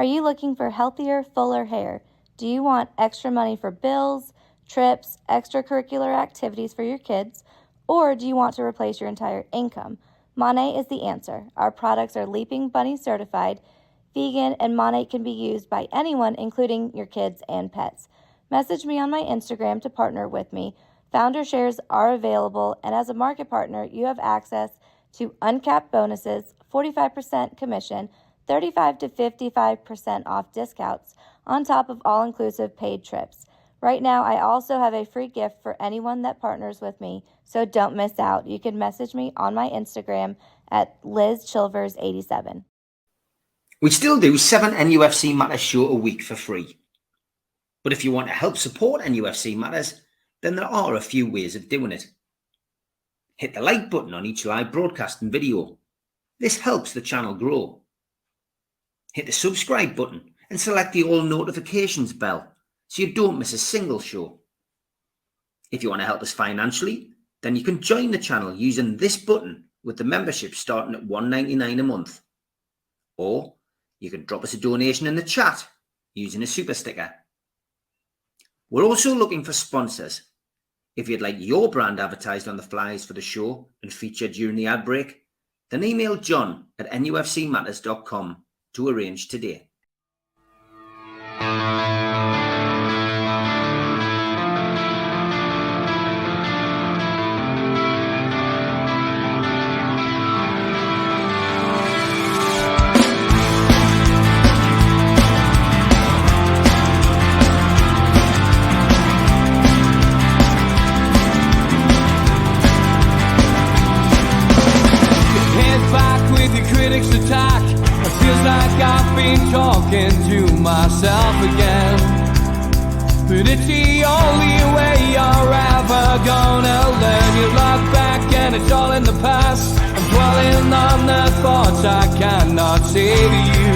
you looking for healthier, fuller hair? Do you want extra money for bills, trips, extracurricular activities for your kids, or do you want to replace your entire income? Monat is the answer. Our products are Leaping Bunny certified, vegan, and Monat can be used by anyone, including your kids and pets. Message me on my Instagram to partner with me. Founder shares are available, and as a market partner, you have access to uncapped bonuses, 45% commission, 35 to 55% off discounts, on top of all-inclusive paid trips. Right now, I also have a free gift for anyone that partners with me, so don't miss out. You can message me on my Instagram at LizChilvers87. We still do 7 NUFC Matters show a week for free. But if you want to help support NUFC Matters, then there are a few ways of doing it. Hit the like button on each live broadcast and video. This helps the channel grow. Hit the subscribe button and select the all notifications bell so you don't miss a single show. If you want to help us financially, then you can join the channel using this button with the membership starting at $1.99 a month. Or you can drop us a donation in the chat using a super sticker. We're also looking for sponsors. If you'd like your brand advertised on the flyers for the show and featured during the ad break, then email John at nufcmatters.com to arrange today. Attack. It feels like I've been talking to myself again, but it's the only way you're ever gonna learn. You look back and it's all in the past. I'm dwelling on the thoughts I cannot say to you.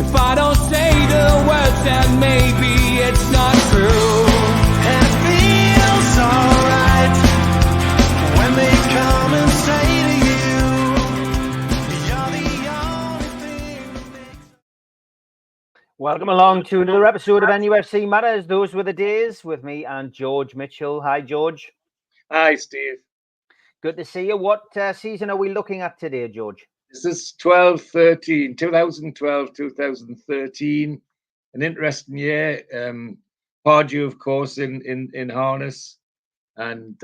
If I don't say the words, then maybe it's not true. It feels alright when they come and say to you, welcome along to another episode of NUFC Matters. Those were the days with me and George Mitchell. Hi, George. Hi, Steve. Good to see you. What season are we looking at today, George? This is 2012-2013. An interesting year. Pardew, of course, in harness. And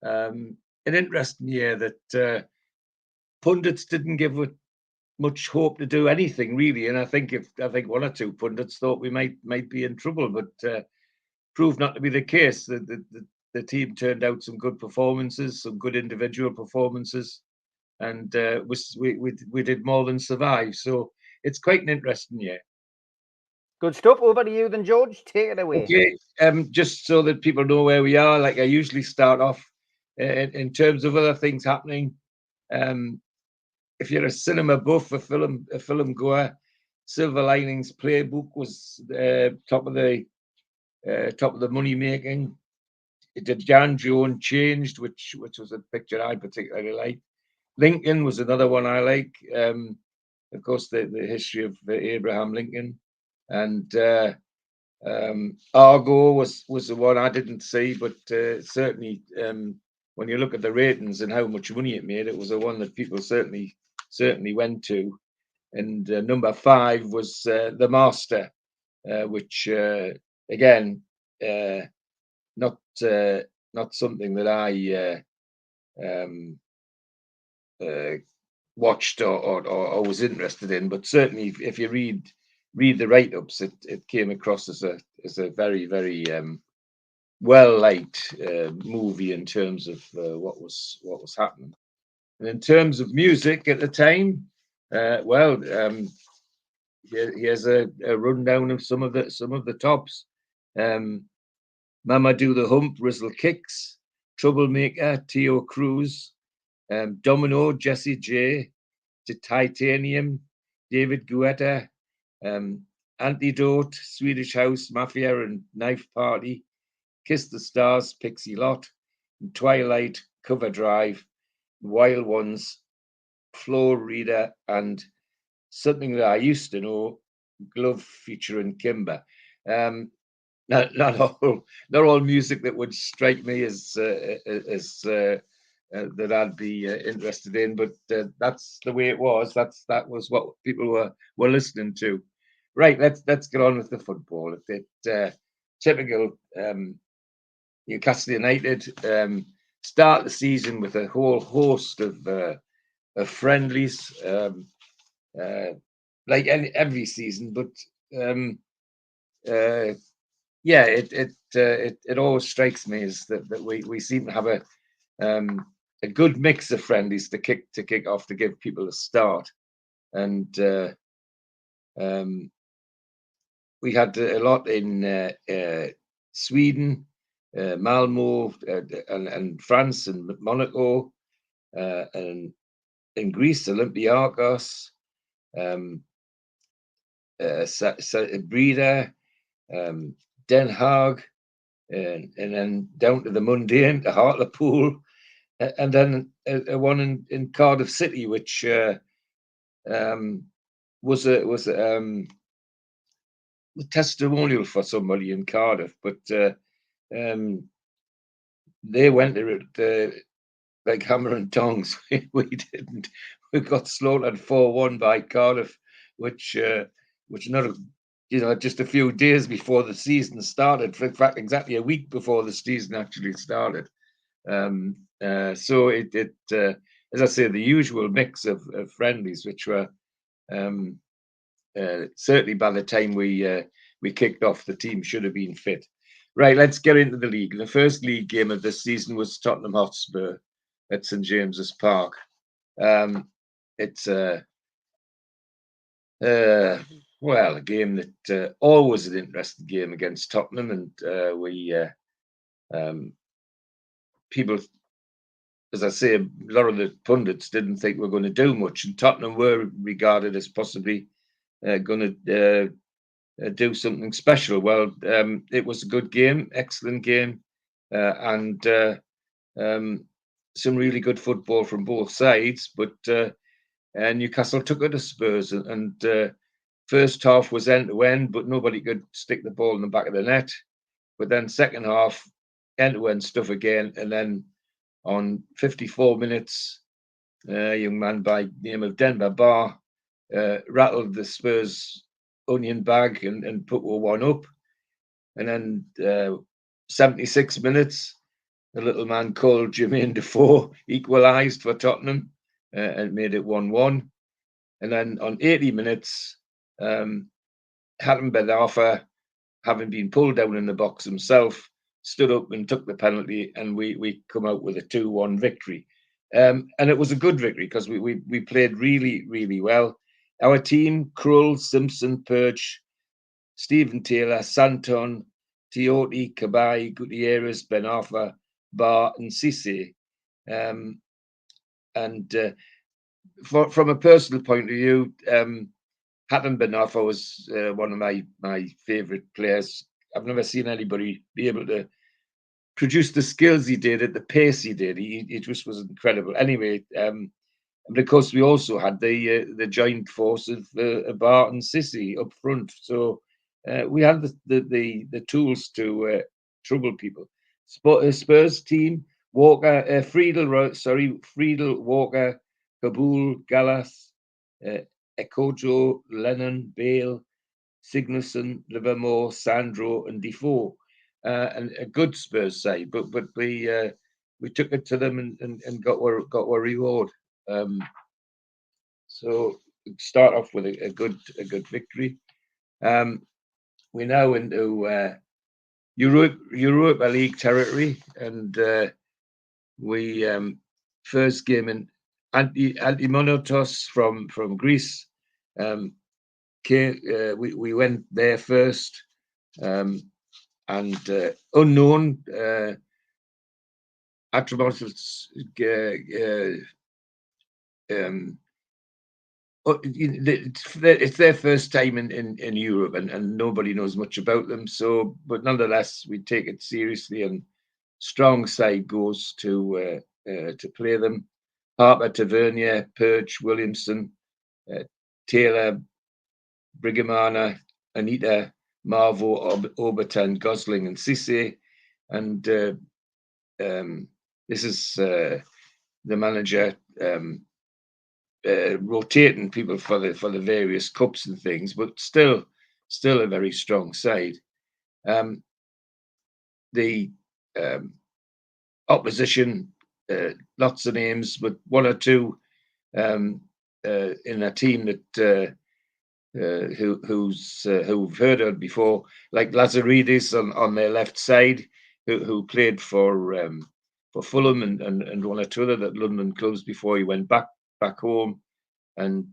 an interesting year that pundits didn't give it much hope to do anything really, and I think one or two pundits thought we might be in trouble, but proved not to be the case. The team turned out some good performances, some good individual performances, and we did more than survive. So it's quite an interesting year. Good stuff. Over to you then, George. Take it away. Okay, just so that people know where we are, like I usually start off in terms of other things happening. If you're a cinema buff, a film goer, Silver Linings Playbook was top of the money making. It did Jan Joan Changed, which was a picture I particularly liked. Lincoln was another one I like. Of course, the history of Abraham Lincoln, and Argo was the one I didn't see, but certainly when you look at the ratings and how much money it made, it was the one that people certainly went to. And number 5 was The Master, which again not something that I watched or was interested in, but certainly if you read the write-ups, it came across as a very, very well liked movie in terms of what was happening. And in terms of music at the time, here's a rundown of some of the tops. Mama Do the Hump, Rizzle Kicks, Troublemaker, Tio Cruz, Domino, Jesse J, to Titanium, David Guetta, Antidote, Swedish House Mafia and Knife Party, Kiss the Stars, Pixie Lot, Twilight, Cover Drive, Wild Ones, Flow Reader, and something that I used to know, glove featuring Kimber. Not all music that would strike me as that I'd be interested in, but that's the way it was. That was what people were listening to. Right, let's get on with the football. Typical Newcastle United start the season with a whole host of friendlies, like every season, but yeah, it always strikes me as that we seem to have a good mix of friendlies to kick off to give people a start, and we had a lot in Sweden, Malmo, and France, and Monaco, and in Greece, Olympiakos, Breda, Den Haag, and then down to the mundane, to Hartlepool, and then a one in Cardiff City, which was a testimonial for somebody in Cardiff, but they went to it like hammer and tongs. We didn't. We got slaughtered 4-1 by Cardiff, which not just a few days before the season started. In fact, exactly a week before the season actually started. So it as I say, the usual mix of friendlies, which were certainly by the time we kicked off, the team should have been fit. Right, let's get into the league. The first league game of this season was Tottenham Hotspur at St James's Park. It's a game that always an interesting game against Tottenham, and people, as I say, a lot of the pundits didn't think we were going to do much, and Tottenham were regarded as possibly going to do something special. Well, it was a good game, excellent game, and some really good football from both sides. But Newcastle took it to Spurs, and first half was end to end, but nobody could stick the ball in the back of the net. But then second half, end to end stuff again, and then on 54 minutes, a young man by the name of Denver Bar rattled the Spurs onion bag and put 1 up. And then 76 minutes, a little man called Jermaine Defoe equalised for Tottenham and made it 1-1. And then on 80 minutes, Hatem Ben Arfa, having been pulled down in the box himself, stood up and took the penalty, and we come out with a 2-1 victory. And it was a good victory because we played really, really well. Our team, Krull, Simpson, Perch, Stephen Taylor, Santon, Tiote, Cabaye, Gutierrez, Ben Arfa, Bar, and Cisse. And from a personal point of view, Hatem Ben Arfa was one of my favourite players. I've never seen anybody be able to produce the skills he did at the pace he did. He just was incredible. Anyway, and of course we also had the joint force of Bar and Cisse up front. So we had the tools to trouble people. Spurs team: Walker, Friedel, Walker, Kabul, Gallas, Ekojo, Lennon, Bale, Signussen, Livermore, Sandro, and Defoe. And a good Spurs side, but we took it to them and got our reward. So start off with a good victory. We're now into Europa League territory, and we first game in Antimonotos from Greece. We went there first, and unknown Atrimotos. It's their first time in Europe, and nobody knows much about them. So, but nonetheless, we take it seriously, and strong side goes to play them. Harper, Tavernier, Perch, Williamson, Taylor, Brigamana, Anita, Marvo, Obertan, Gosling, and Cisse. And this is the manager rotating people for the various cups and things, but still a very strong side. The opposition, lots of names, but one or two in a team that who've heard of before, like Lazaridis on their left side, who played for Fulham and one or two other that London clubs before he went back home, and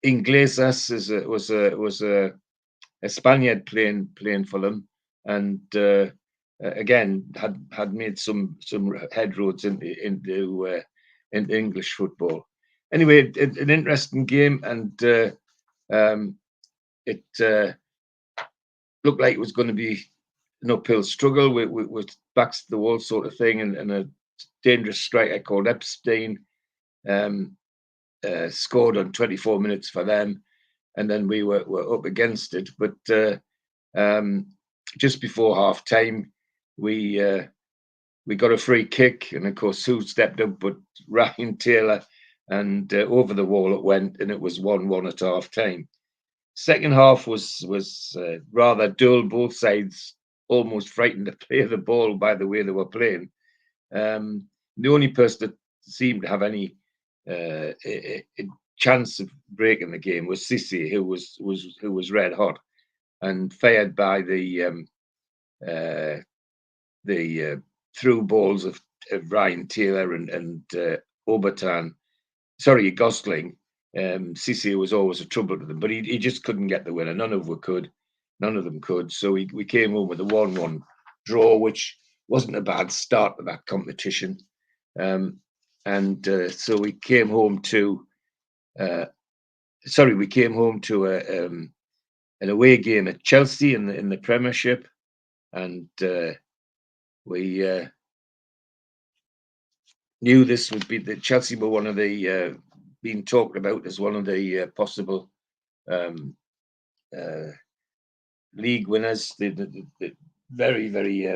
Iglesias was a Spaniard playing for them, and again had made some headroads into English football. Anyway, an interesting game, and it looked like it was going to be an uphill struggle with backs to the wall sort of thing, and a dangerous striker called Epstein scored on 24 minutes for them, and then we were up against it. But just before half time, we got a free kick, and of course, who stepped up but Ryan Taylor, and over the wall it went, and it was 1-1 at half time. Second half was rather dull. Both sides almost frightened to play the ball by the way they were playing. The only person that seemed to have any a chance of breaking the game was Cisse, who was red hot and fired by the through balls of Ryan Taylor and Obertan. Sorry, Gosling. Cisse was always a trouble to them, but he just couldn't get the winner. None of them could. So we came home with a 1-1 draw, which wasn't a bad start to that competition. So we came home to an away game at Chelsea in the Premiership, and we knew this would be the Chelsea were one of the being talked about as one of the possible league winners. The very, very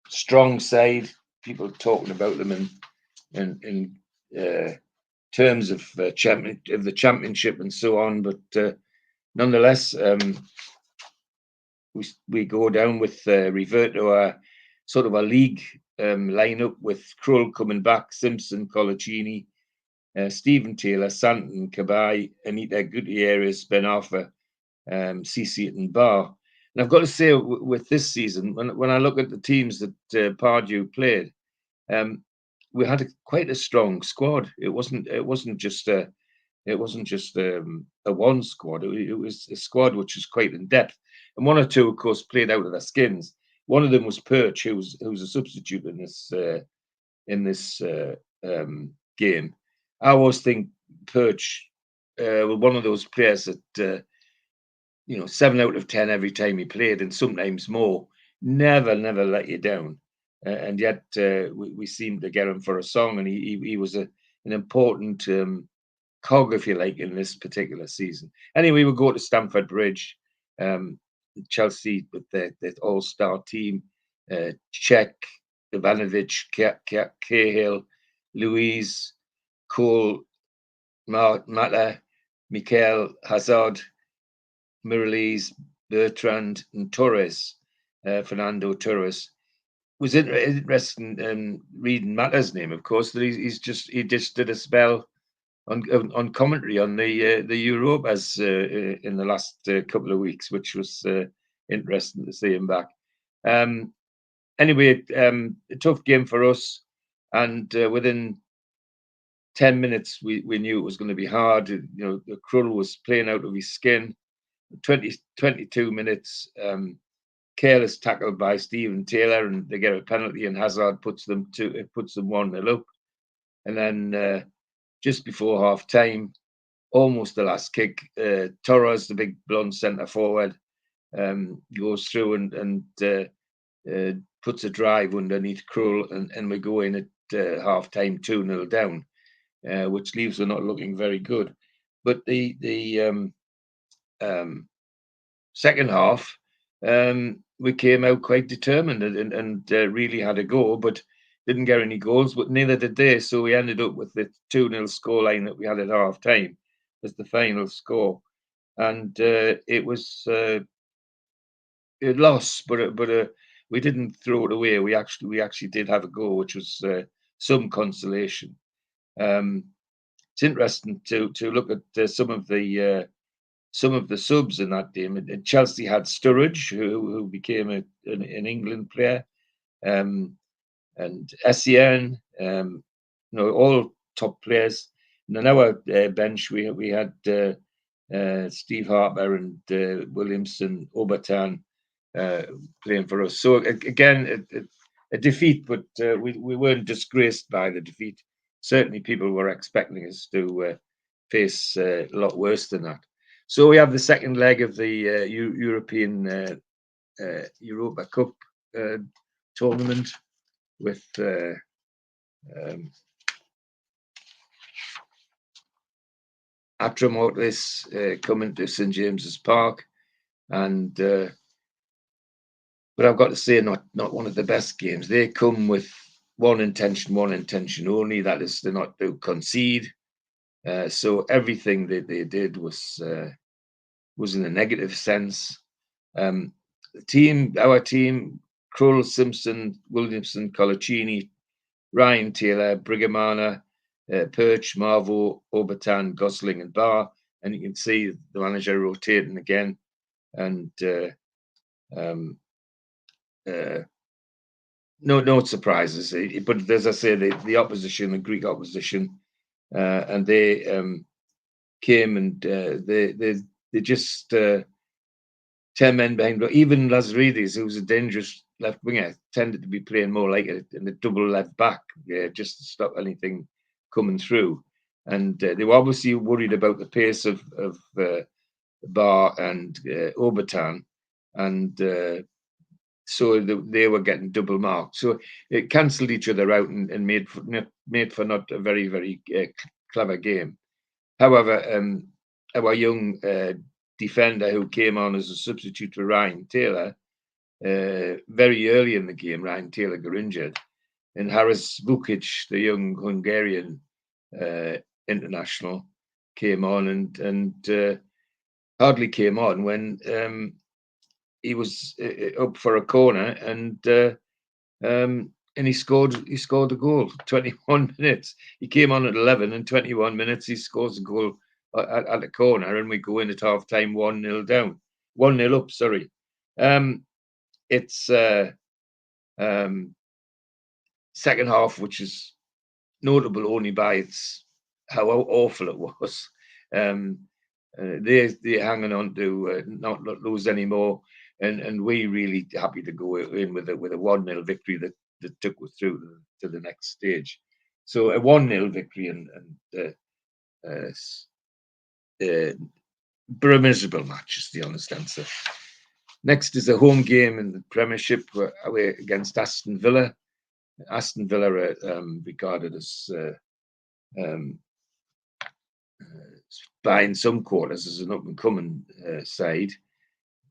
strong side. People talking about them in terms of the championship and so on, but nonetheless, we go down with revert to our sort of a league lineup with Krull coming back, Simpson, Colaccini, Stephen Taylor, Santon, Cabai, Anita Gutierrez, Ben Arthur, Cisse and Barr. And I've got to say, with this season, when I look at the teams that Pardew played, we had quite a strong squad. It wasn't just a one squad. It was a squad which was quite in depth, and one or two, of course, played out of their skins. One of them was Perch, who was a substitute in this game. I always think Perch was one of those players that 7 out of 10 every time he played, and sometimes more. Never let you down, and yet we seemed to get him for a song, and he was an important cog, if you like, in this particular season. Anyway, we'll go to Stamford Bridge. Chelsea with their all-star team, Cech, Ivanovic, Cahill, Louise, Cole, Mata, Mikel, Hazard, Miralles, Bertrand, and Torres, Fernando Torres. Was interesting reading Mata's name, of course, that he just did a spell on commentary on the Europas in the last couple of weeks, which was interesting to see him back. Anyway, a tough game for us, and within 10 minutes we knew it was going to be hard. The Krull was playing out of his skin. 22 minutes, careless tackle by Stephen Taylor, and they get a penalty, and Hazard puts them 1-0 up, and then just before half time, almost the last kick, Torres, the big blonde centre forward, goes through and puts a drive underneath Krull, and we go in at half time 2-0 down. which leaves her not looking very good. But the second half, we came out quite determined and really had a go, but didn't get any goals, but neither did they. So we ended up with the 2-0 scoreline that we had at half time as the final score. And it was a loss, but we didn't throw it away. We actually did have a go, which was some consolation. It's interesting to look at some of the subs in that game. And Chelsea had Sturridge, who became an England player, and Sen, all top players. And on our bench, we had Steve Harper and Williamson, Obertan playing for us. So again, a defeat, but we weren't disgraced by the defeat. Certainly, people were expecting us to face a lot worse than that. So we have the second leg of the European Europa Cup tournament with Atramotis coming to St James's Park, and but I've got to say, not one of the best games. They come with one intention only, that is to not to concede. So everything that they did was in a negative sense. Our team, Krull, Simpson, Williamson, Colaccini, Ryan Taylor, Brigamana, Perch, Marvo, Obertan, Gosling, and Barr. And you can see the manager rotating again. And no surprises. But as I say, the opposition, the Greek opposition, and they came and they just 10 men behind. Even Lazaridis, who was a dangerous left winger, tended to be playing more like in the double left back, just to stop anything coming through. And they were obviously worried about the pace of Barr and Obertan, and so they were getting double marked. So it cancelled each other out and made for not a very, very clever game. However, our young defender who came on as a substitute for Ryan Taylor, very early in the game, Ryan Taylor got injured, and Haris Vukic, the young Hungarian international, came on and hardly came on when he was up for a corner and he scored a goal. 21 minutes. He came on at 11, and 21 minutes he scores a goal at a corner, and we go in at half time 1-0 down, 1-0 up. Sorry, it's second half, which is notable only by how awful it was. They're hanging on to not lose anymore, and we really happy to go in with a 1-0 victory that took us through to the next stage. So a 1-0 victory and a miserable match is the honest answer. Next is a home game in the Premiership away against Aston Villa. Aston Villa are regarded as by in some quarters as an up-and-coming side,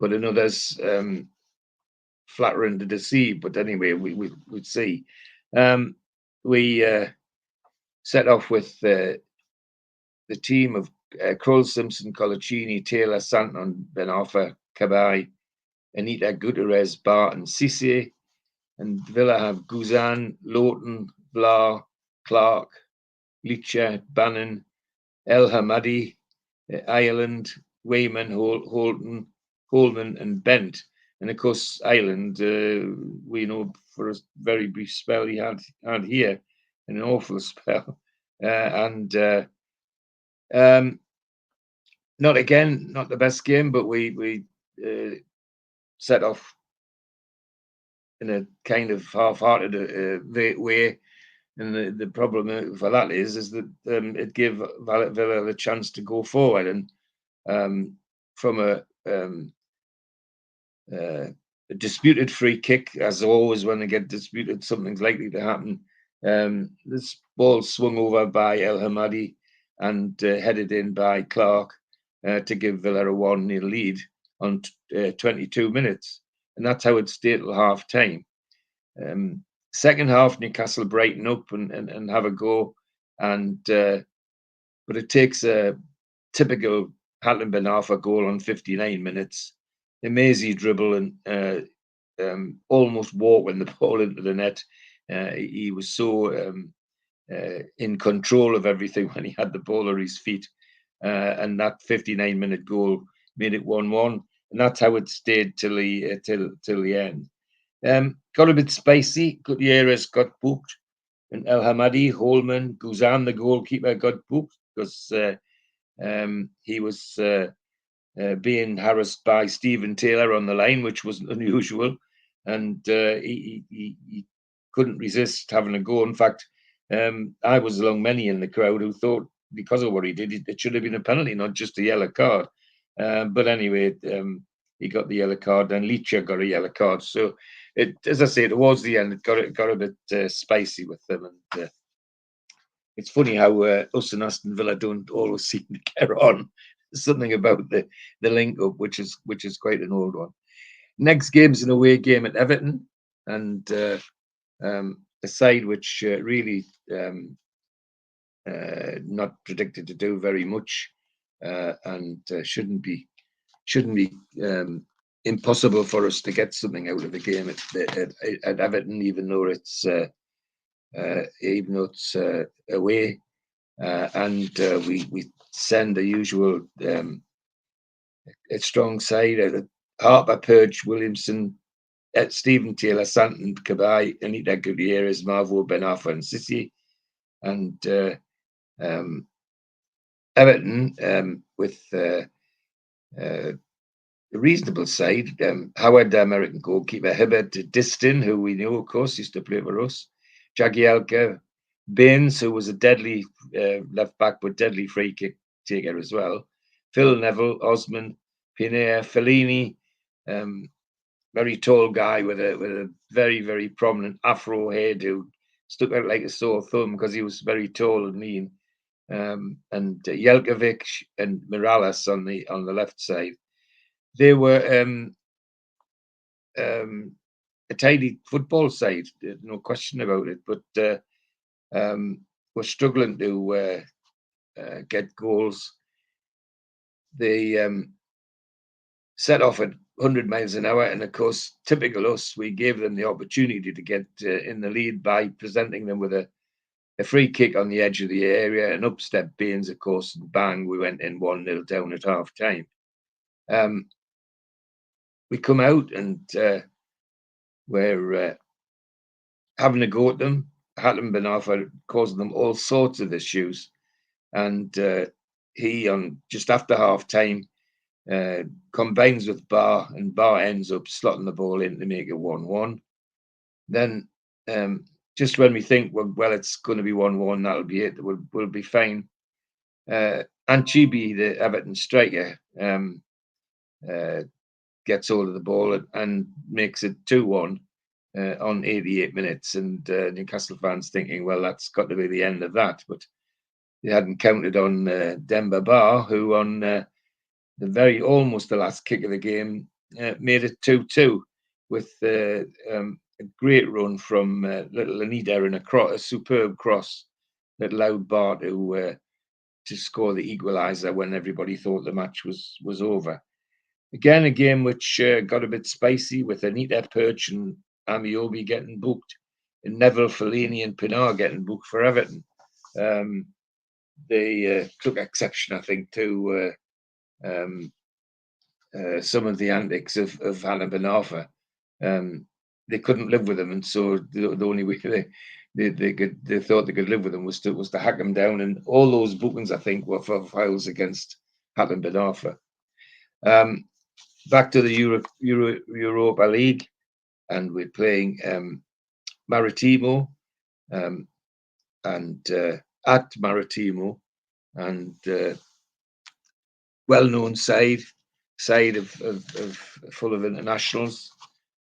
but in others flattering to deceive. But anyway, we'd see. We set off with the team of Krull, Simpson, Colaccini, Taylor, Santon, Ben Arfa, Cabai, Anita, Gutierrez, Barr, and Cisse. And Villa have Guzan, Lawton, Blah, Clark, Leacher, Bannon, El Hamadi, Ireland, Wayman, Holman, and Bent. And of course, Ireland, we know for a very brief spell he had here, an awful spell. Not the best game, but we set off in a kind of half-hearted way. And the problem for that is that it gave Villa the chance to go forward. And from a disputed free kick, as always when they get disputed, something's likely to happen. There's ball swung over by El Hamadi and headed in by Clark to give Villa a 1-0 lead on 22 minutes. And that's how it stayed till half time. Second half, Newcastle brighten up and have a go. But it takes a typical Hatem Ben Arfa goal on 59 minutes. A mazy dribble and almost walking the ball into the net. He was so in control of everything when he had the ball at his feet. And that 59-minute goal made it 1-1. And that's how it stayed till the end. Got a bit spicy. Gutierrez got booked. And El Hamadi, Holman, Guzan, the goalkeeper, got booked because he was being harassed by Stephen Taylor on the line, which wasn't unusual. And he couldn't resist having a go. In fact, I was among many in the crowd who thought, because of what he did, it should have been a penalty, not just a yellow card. But anyway, he got the yellow card, and Licha got a yellow card. So, as I say, towards the end, it got a bit spicy with them. And it's funny how us and Aston Villa don't always seem to get on. Something about the link up, which is quite an old one. Next game's an away game at Everton, and a side which really not predicted to do very much, and shouldn't be impossible for us to get something out of the game at Everton, even though it's away, and we send the usual a strong side. Harper, Purge, Williamson, Stephen Taylor, Santon, Cabai, Anita Gutierrez, Marvo, Ben Arfa, and Sissi. And Everton with a reasonable side. Howard, the American goalkeeper, Hibbert, Distin, who we know, of course, used to play for us, Jagielka, Baines, who was a deadly left back, but deadly free kick taker as well, Phil Neville, Osman, Pinea, Fellini, very tall guy with a very, very prominent afro hairdo, stuck out like a sore thumb because he was very tall and mean. And Jelkovic and Morales on the left side. They were a tidy football side, no question about it. But we're struggling to get goals. They set off at 100 miles an hour, and of course, typical us, we gave them the opportunity to get in the lead by presenting them with a free kick on the edge of the area, and up stepped Baines, of course, and bang, we went in 1-0 down at half time. We come out and we're having a go at them. Hatem Ben Arfa causing them all sorts of issues, and he, on just after half time, combines with Barr, and Barr ends up slotting the ball in to make it 1-1. Then just when we think, well, it's going to be 1-1, that'll be it, we'll be fine. Anchibi, the Everton striker, gets hold of the ball and makes it 2-1 on 88 minutes. And Newcastle fans thinking, well, that's got to be the end of that. But they hadn't counted on Demba Ba, who on almost the last kick of the game made it 2-2 with a great run from little Anita and a superb cross that allowed Bart to score the equaliser when everybody thought the match was over. Again, a game which got a bit spicy with Anita, Perch and Amiobi getting booked, and Neville, Fellini and Pinar getting booked for Everton. They took exception, I think, to some of the antics of Hatem Ben Arfa. They couldn't live with him, and so the only way they thought they could live with him was to hack him down. And all those bookings, I think, were for fouls against Hatem Ben Arfa. Back to the Europa League, and we're playing Maritimo, and at Maritimo, and well-known side of full of internationals,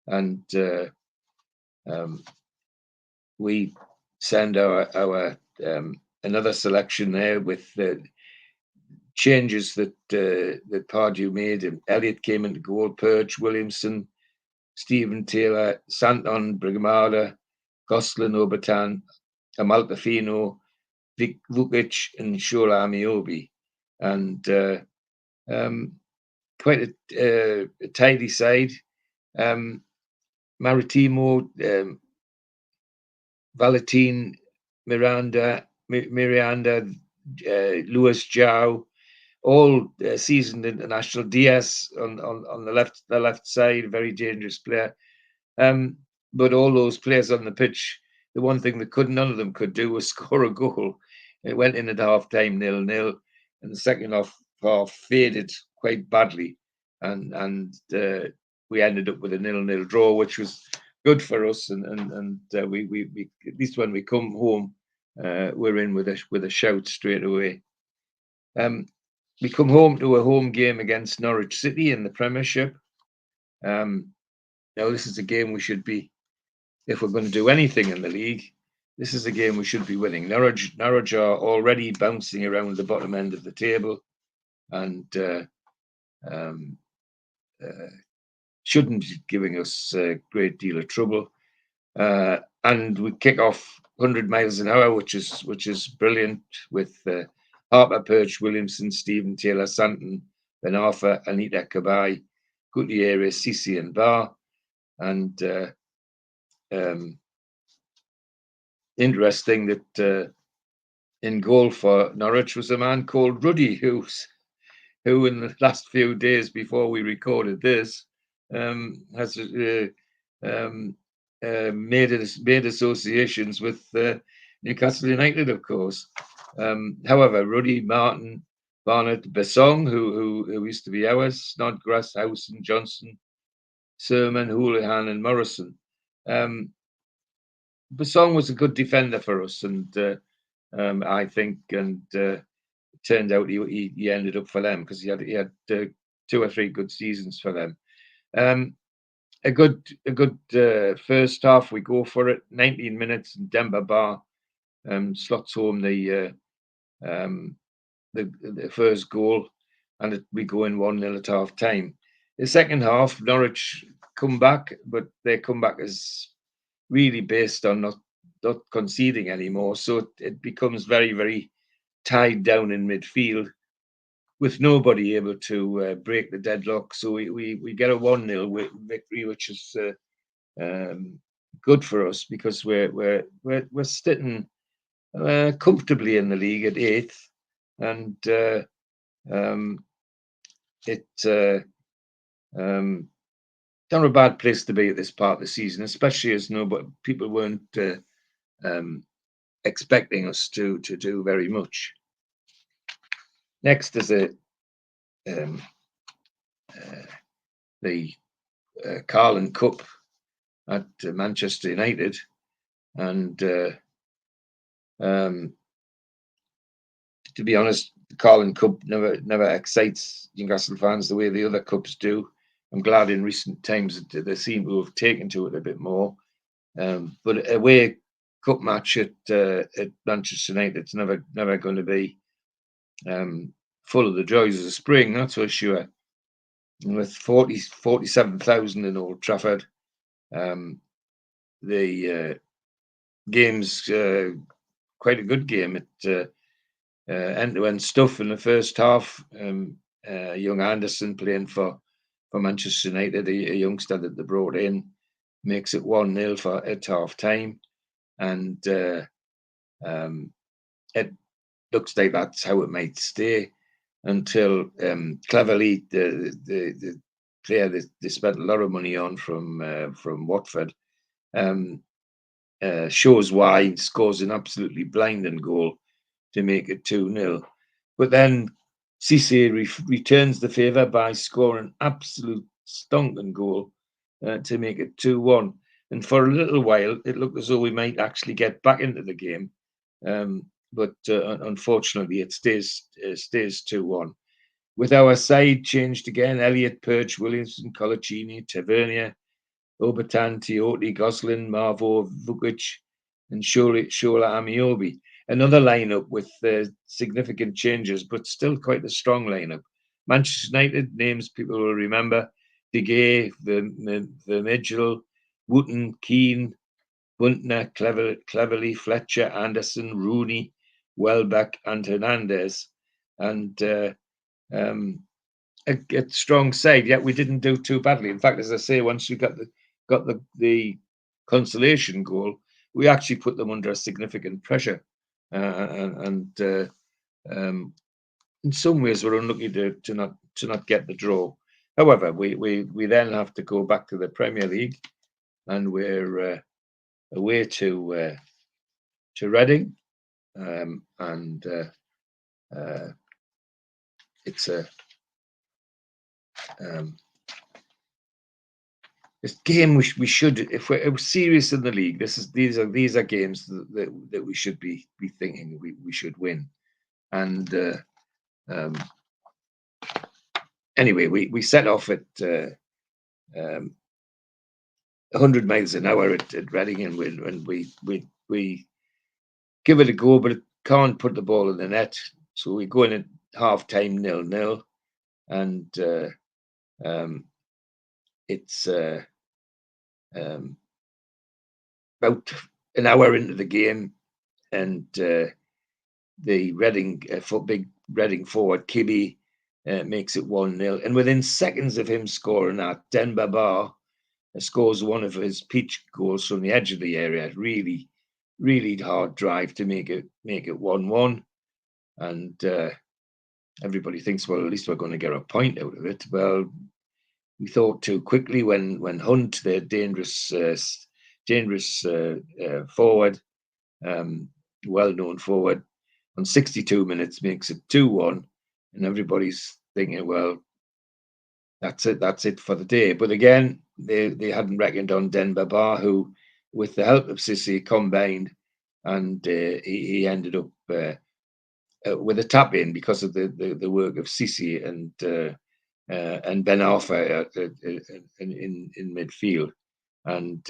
and we send our another selection there with the changes that Pardew made. And Elliott came into goal, Perch, Williamson, Stephen Taylor, Santon, Brigamada, Gosselin, Obertan, Amaltafino, Vukic, and Shola Amiobi. And quite a tidy side. Maritimo, Valentin, Miranda, Luis João, all seasoned international. Diaz on the left side, very dangerous player. But all those players on the pitch, the one thing that none of them could do was score a goal. It went in at half time 0-0, and the second half faded quite badly, and we ended up with a 0-0 draw, which was good for us. And we at least when we come home, we're in with a shout straight away. We come home to a home game against Norwich City in the Premiership. Now this is a game we should be, if we're going to do anything in the league, this is a game we should be winning. Norwich are already bouncing around the bottom end of the table, and shouldn't be giving us a great deal of trouble. And we kick off 100 miles an hour, which is brilliant, with Harper, Perch, Williamson, Stephen Taylor, Santon, Ben Arthur, Anita Kabai, Gutierrez, Sisi, and Barr. And interesting that in goal for Norwich was a man called Ruddy, who in the last few days before we recorded this has made associations with Newcastle United, of course. However, Ruddy, Martin, Barnett, Besong, who used to be ours, Snodgrass, Howson, Johnson, Sermon, Houlihan, and Morrison. Besong was a good defender for us, and I think, and it turned out he ended up for them because he had 2 or 3 good seasons for them. A good first half. We go for it. 19 minutes, and Demba Ba slots home the first goal, and we go in 1-0 at half time. The second half, Norwich come back, but their comeback is really based on not conceding anymore. So it becomes very, very tied down in midfield, with nobody able to break the deadlock. So we get a 1-0 victory, which is good for us, because we're sitting comfortably in the league at 8th, and not a bad place to be at this part of the season, especially as people weren't expecting us to do very much. Next is the Carling Cup at Manchester United, and to be honest, the Carling Cup never excites Newcastle fans the way the other cups do. I'm glad in recent times that they seem to have taken to it a bit more. But away cup match at Manchester United, it's never going to be full of the joys of the spring, that's for sure. And with 47,000 in Old Trafford, the game's quite a good game. It end-to-end stuff in the first half. Young Anderson playing for Manchester United, a youngster that they brought in, makes it 1-0 at half time, and it looks like that's how it might stay until cleverly the player that they spent a lot of money on from Watford shows why, scores an absolutely blinding goal to make it 2-0. But then Cisse returns the favour by scoring absolute stonking goal to make it 2-1. And for a little while, it looked as though we might actually get back into the game. But unfortunately, it stays 2-1. With our side changed again, Elliott, Perch, Williamson, Colaccini, Tavernier, Obertan, Tiote, Goslin, Marvo, Vukic, and Shola Amiobi. another lineup with significant changes, but still quite a strong lineup. Manchester United, names people will remember: De Gea, Vermigel, Wooten, Keane, Buntner, Cleverly, Fletcher, Anderson, Rooney, Welbeck, and Hernandez. And a strong side, yet we didn't do too badly. In fact, as I say, once we got the consolation goal, we actually put them under a significant pressure, and in some ways we're unlucky to not get the draw. However, we then have to go back to the Premier League, and we're away to Reading, and it's a this game we should, if we're serious in the league, these are games that we should be thinking we should win. And anyway, we set off at 100 miles an hour at Reading, and we give it a go, but it can't put the ball in the net. So we go in at half time 0-0, and it's about an hour into the game, and the Reading big Reading forward Kibbe makes it 1-0, and within seconds of him scoring that, Denver Bar scores one of his peach goals from the edge of the area. Really, really hard drive to make it 1-1, and everybody thinks, well, at least we're going to get a point out of it. Well, we thought too quickly when Hunt, their dangerous forward, well-known forward, on 62 minutes makes it 2-1, and everybody's thinking, well, that's it for the day. But again, they hadn't reckoned on Denver Bar, who, with the help of Sissy, combined, and he ended up with a tap in because of the work of Sissy and Ben Arfa in midfield, and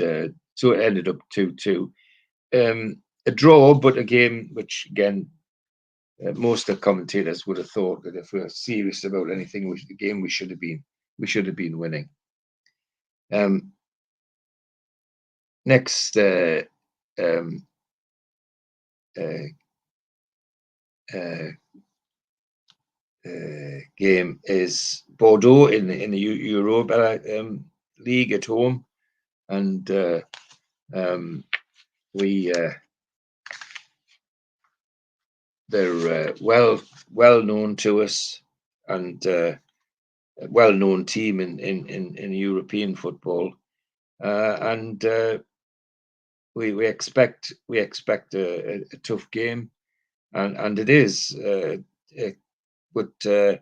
so it ended up 2-2. A draw, but a game which, again, most of the commentators would have thought that if we're serious about anything, the game we should have been winning. Next game is Bordeaux in the Europa League at home, and they're well known to us, and a well-known team in European football, and we expect a tough game, and it is, but the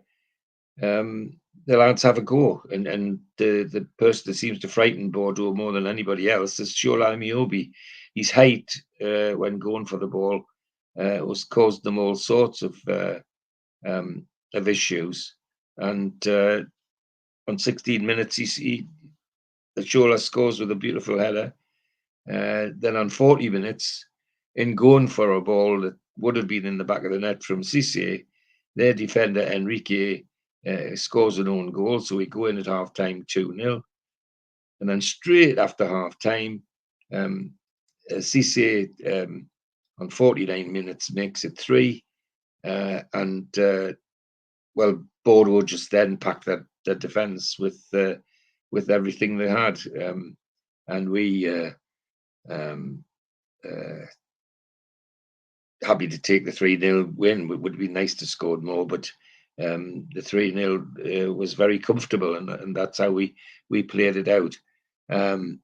lads have a go, and the person that seems to frighten Bordeaux more than anybody else is Shola Miobi. His height when going for the ball was caused them all sorts of issues, and on 16 minutes Shola scores with a beautiful header. Then on 40 minutes, in going for a ball that would have been in the back of the net from Cisse, their defender Enrique scores an own goal, so we go in at half time 2-0, and then straight after half time, Cisse on 49 minutes makes it 3, and well, Bordeaux just then packed their defence with everything they had, and we happy to take the 3-0 win. It would be nice to score more, but the 3-0 was very comfortable, and that's how we played it out. And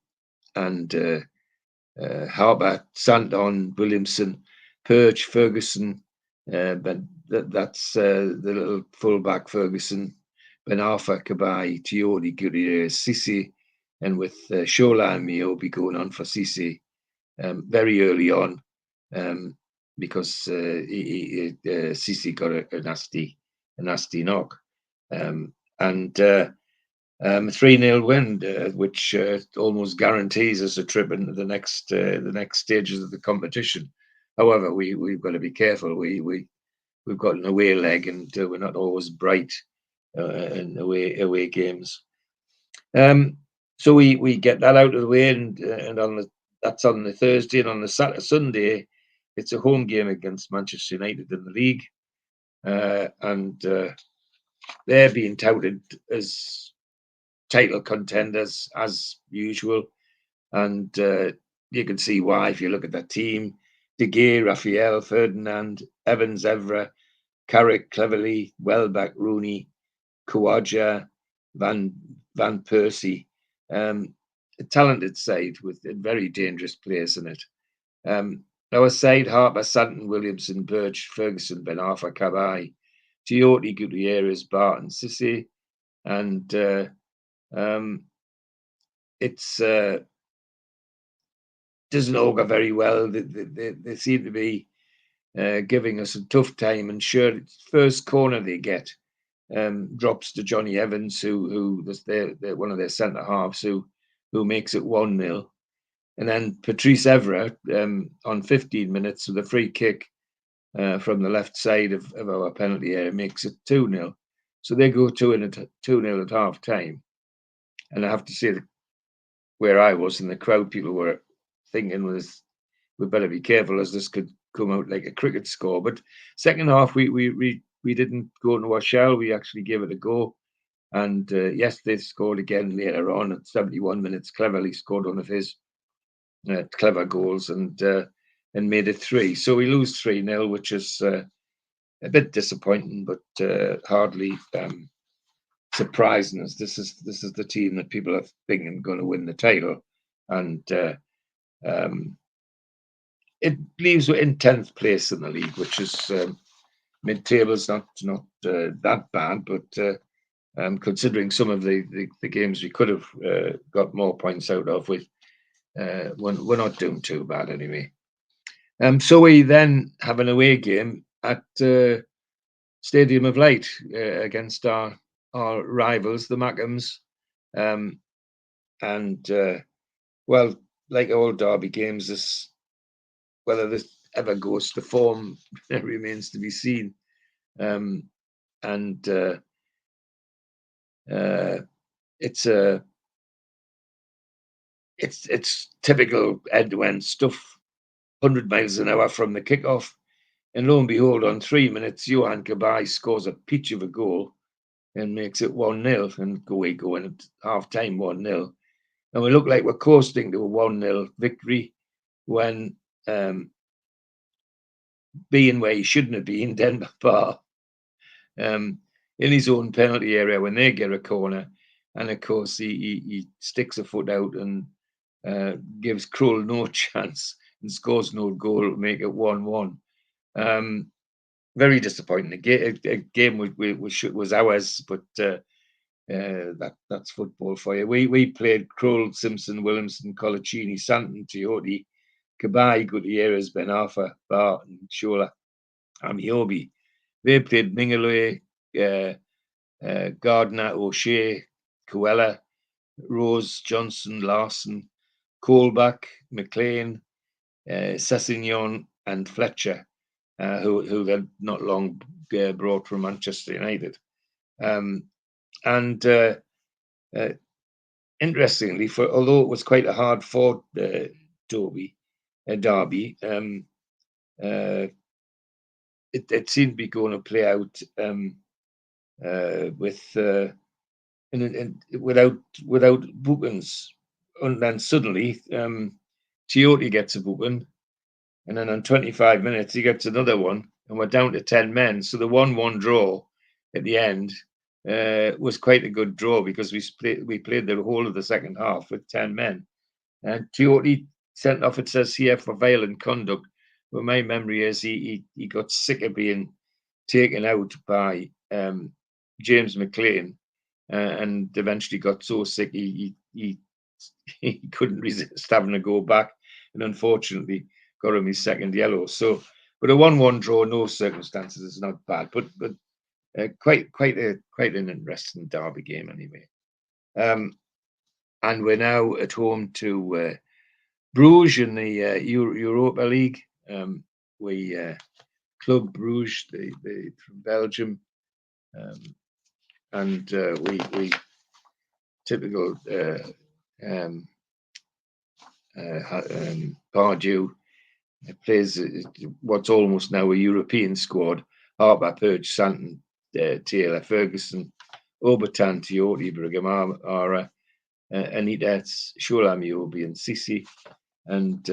Harper, Santon, Williamson, Perch, Ferguson, but that's the little fullback Ferguson, Ben Arfa, Cabaye, Tiodi, Gurrier, Sissy, and with Shola and Miobi going on for Sissy very early on, because Sissy got a nasty knock, and 3-0 win, which almost guarantees us a trip into the next stages of the competition. However, we've got to be careful. We've got an away leg, and we're not always bright in away games. So we get that out of the way, and that's on the Thursday, and on the Sunday, it's a home game against Manchester United in the league, and they're being touted as title contenders as usual, and you can see why if you look at that team: De Gea, Raphael, Ferdinand, Evans, Evra, Carrick, Cleverley, Welbeck, Rooney, Kawaja, Van Persie. A talented side with very dangerous players in it. Our side: Harper, Santon, Williamson, Birch, Ferguson, Ben Arfa, Cabai, Tiote, Gutierrez, Barton, Sissy, and it's doesn't augur very well. They seem to be giving us a tough time, and sure, first corner they get drops to Johnny Evans, who was one of their centre halves, who makes it 1-0, and then Patrice Evra on 15 minutes with a free kick from the left side of our penalty area makes it 2-0. So they go 2-0 at half time, and I have to say that where I was in the crowd, people were thinking we better be careful, as this could come out like a cricket score. But second half, we didn't go into our shell. We actually gave it a go. And yes, they scored again later on at 71 minutes. Cleverly scored one of his clever goals and made it 3. So we lose 3-0, which is a bit disappointing, but hardly surprising, as this is the team that people are thinking going to win the title. And it leaves us in 10th place in the league, which is mid-table's not that bad, but considering some of the games we could have got more points out of, we're not doing too bad anyway. So we then have an away game at Stadium of Light against our rivals, the Mackhams, and well, like all derby games, whether this ever goes to form remains to be seen. It's typical end-to-end stuff, 100 miles an hour from the kickoff, and lo and behold, on 3 minutes, Johan Cabai scores a peach of a goal and makes it 1-0, and we go in at half-time 1-0, and we look like we're coasting to a 1-0 victory when being where he shouldn't have been, Denver Bar, in his own penalty area when they get a corner, and of course he sticks a foot out and gives Krull no chance and scores no goal to make it 1-1. Very disappointing. A game was ours, but that's football for you. We played Krull, Simpson, Williamson, Colaccini, Santon, Tiote, Cabai, Gutierrez, Ben Arfa, Barton, Shola, Amiobi. They played Mingale, Gardner, O'Shea, Coella, Rose, Johnson, Larson, Colback, McLean, Sessignon, and Fletcher, who had not long brought from Manchester United. Interestingly, although it was quite a hard fought derby, it seemed to be going to play out without bookings, and then suddenly Tiote gets a booking, and then on 25 minutes he gets another one, and we're down to 10 men. So the 1-1 draw at the end was quite a good draw, because we played the whole of the second half with 10 men. And Tiote sent off, it says here, for violent conduct. But my memory is he got sick of being taken out by James McLean, and eventually got so sick he couldn't resist having to go back, and unfortunately got him his second yellow. So, but a 1-1 draw, no circumstances, is not bad, but quite an interesting derby game anyway. And we're now at home to Bruges in the Europa League. Club Bruges, from Belgium, and we typical Pardew plays what's almost now a European squad: Harper, Purge, Santon, Taylor, Ferguson, Obertan, Tiote, Brigham, Ara, Anita, Sholam, Obi, and Sisi, and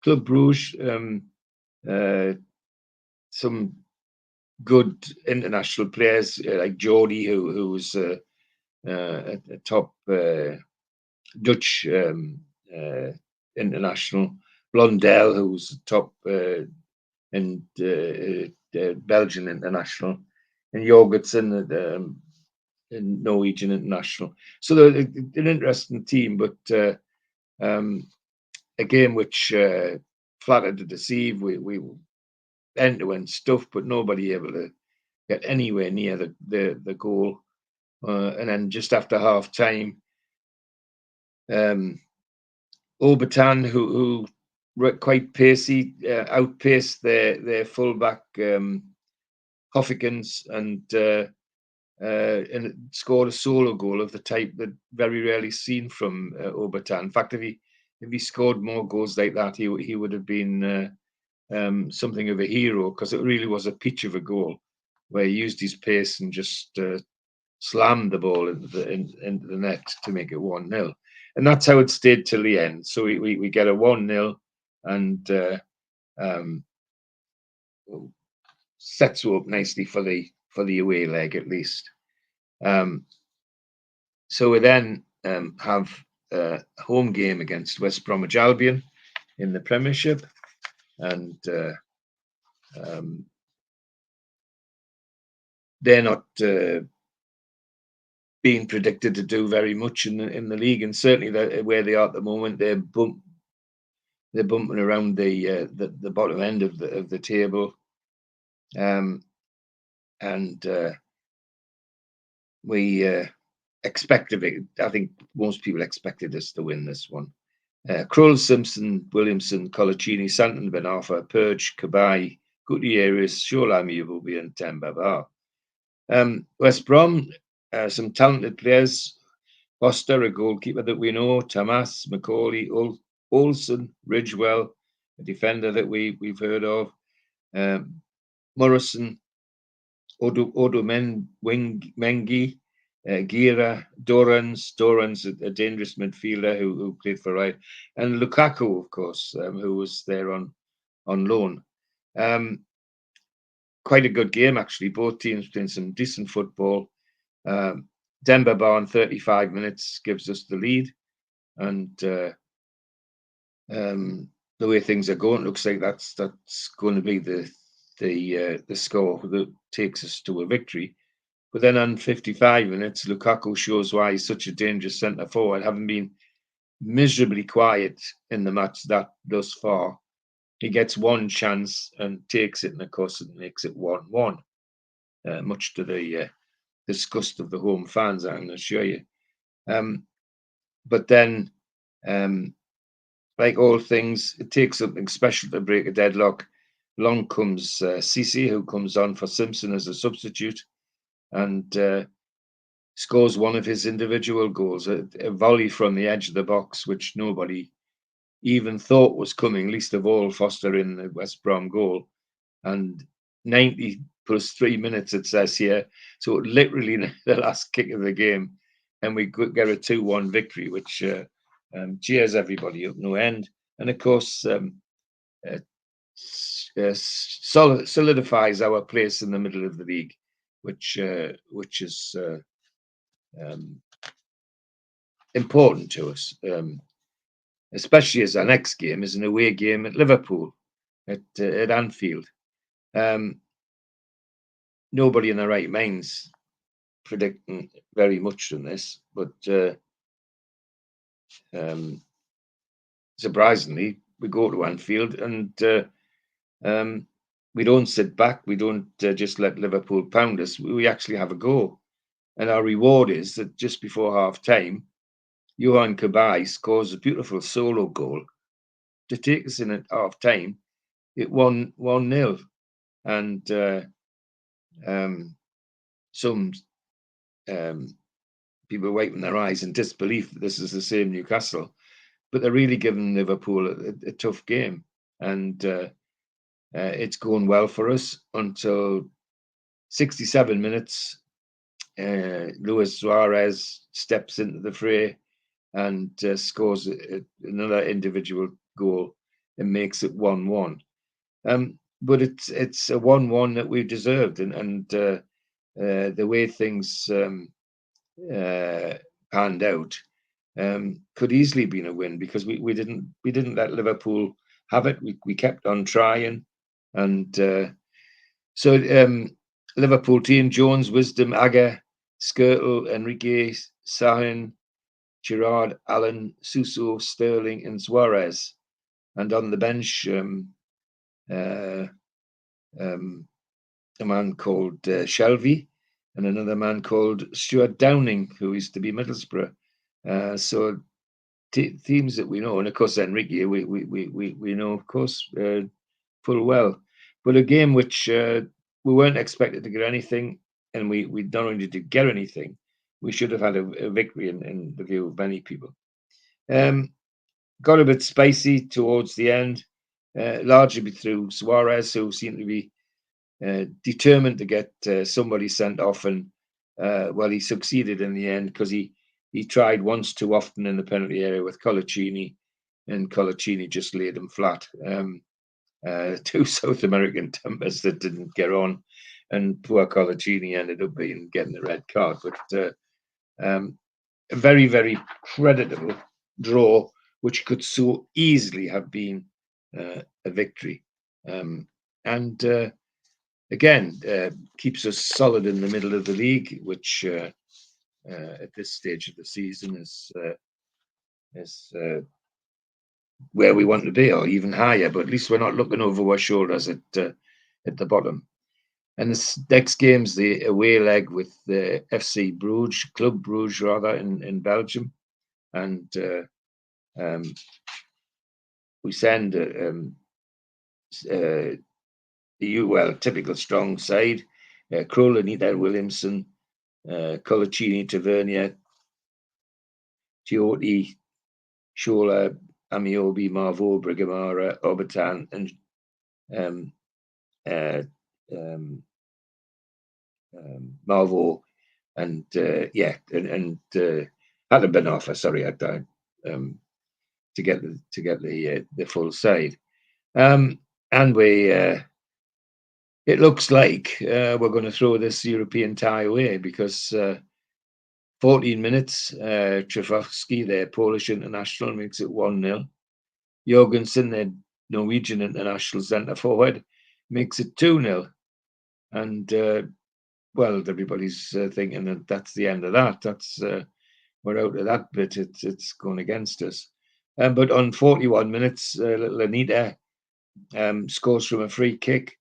Club Bruges. Some good international players like Geordie, who was a top Dutch international, Blondell, who was a top and Belgian international, and Jorgensen, a Norwegian international. So they're an interesting team, but a game which flattered to deceive. We end-to-end stuff, but nobody able to get anywhere near the goal. And then just after half time, Obertan, who were quite pacey, outpaced their fullback Hoffikens, and scored a solo goal of the type that very rarely seen from Obertan. In fact, if he scored more goals like that, he would have been something of a hero, because it really was a peach of a goal where he used his pace and just slammed the ball into the net to make it 1-0. And that's how it stayed till the end. So we get a 1-0, and sets you up nicely for the away leg, at least. So we then have a home game against West Bromwich Albion in the Premiership, and they're not being predicted to do very much in the league, and certainly where they are at the moment, they're bumping around the bottom end of the table, and we expected it. I think most people expected us to win this one. Krull, Simpson, Williamson, Colaccini, Santon, Ben Arfa, Purge, Kabai, Gutierrez, Sholam, Yububi, and Tembaba. West Brom, some talented players. Foster, a goalkeeper that we know, Tamas, Macaulay, Olsen, Ridgewell, a defender that we've heard of, Morrison, Odomen Mengi, Gira, Dorans, a dangerous midfielder who played for right, and Lukaku, of course, who was there on loan. Quite a good game, actually. Both teams playing some decent football. Demba Ba in 35 minutes gives us the lead, and the way things are going, it looks like that's going to be the score that takes us to a victory. But then on 55 minutes, Lukaku shows why he's such a dangerous centre forward, having been miserably quiet in the match thus far. He gets one chance and takes it, and of course it makes it 1-1, much to the disgust of the home fans, I can assure you. But then, like all things, it takes something special to break a deadlock. Along comes Sisi, who comes on for Simpson as a substitute, and scores one of his individual goals, a volley from the edge of the box, which nobody even thought was coming, least of all Foster in the West Brom goal. And 90 plus 3 minutes, it says here. So literally the last kick of the game, and we could get a 2-1 victory, which cheers everybody up no end. And of course, solidifies our place in the middle of the league, which is important to us, especially as our next game is an away game at Liverpool, at Anfield. Nobody in their right mind's predicting very much from this, but surprisingly, we go to Anfield and we don't sit back. We don't just let Liverpool pound us. We actually have a go. And our reward is that just before half-time, Johan Cabaye scores a beautiful solo goal to take us in at half-time. it 1-0, and some people wiping their eyes in disbelief that this is the same Newcastle, but they're really giving Liverpool a tough game, and it's going well for us until 67 minutes. Luis Suarez steps into the fray and scores another individual goal and makes it 1-1. But it's a 1-1 that we deserved, and the way things panned out could easily been a win, because we didn't let Liverpool have it. We kept on trying, and so Liverpool team: Jones, Wisdom, Agger, Skirtle, Enrique, Sahin, Gerrard, Allen, Suso, Sterling, and Suarez. And on the bench, a man called Shelby and another man called Stuart Downing, who used to be Middlesbrough. So teams that we know, and of course Enrique, we know, of course, full well. But a game which we weren't expected to get anything, and we not only did get anything, we should have had a victory in the view of many people. Got a bit spicy towards the end, largely through Suarez, who seemed to be determined to get somebody sent off, and well, he succeeded in the end, because he tried once too often in the penalty area with Colaccini, and Colaccini just laid him flat. Two South American tempers that didn't get on, and poor Colaccini ended up getting the red card. But a very, very creditable draw, which could so easily have been a victory. And again, keeps us solid in the middle of the league, which at this stage of the season is where we want to be, or even higher. But at least we're not looking over our shoulders at the bottom. And this next game's the away leg with the FC Bruges, Club Bruges rather, in Belgium, and we send typical strong side: Krul, Anita Williamson, Colaccini, Tavernier, Giotti, Shola, Amiobi, Marvo, Brigamara, Obertan, and Marvo, and Adam Ben Arfa. Sorry, I died to get the full side, and we. It looks like we're going to throw this European tie away, because 14 minutes, Trefowski, their Polish international, makes it 1-0. Jorgensen, their Norwegian international centre forward, makes it 2-0. And, well, everybody's thinking that that's the end of that. That's we're out of that bit. It's going against us. But on 41 minutes, little Anita scores from a free kick.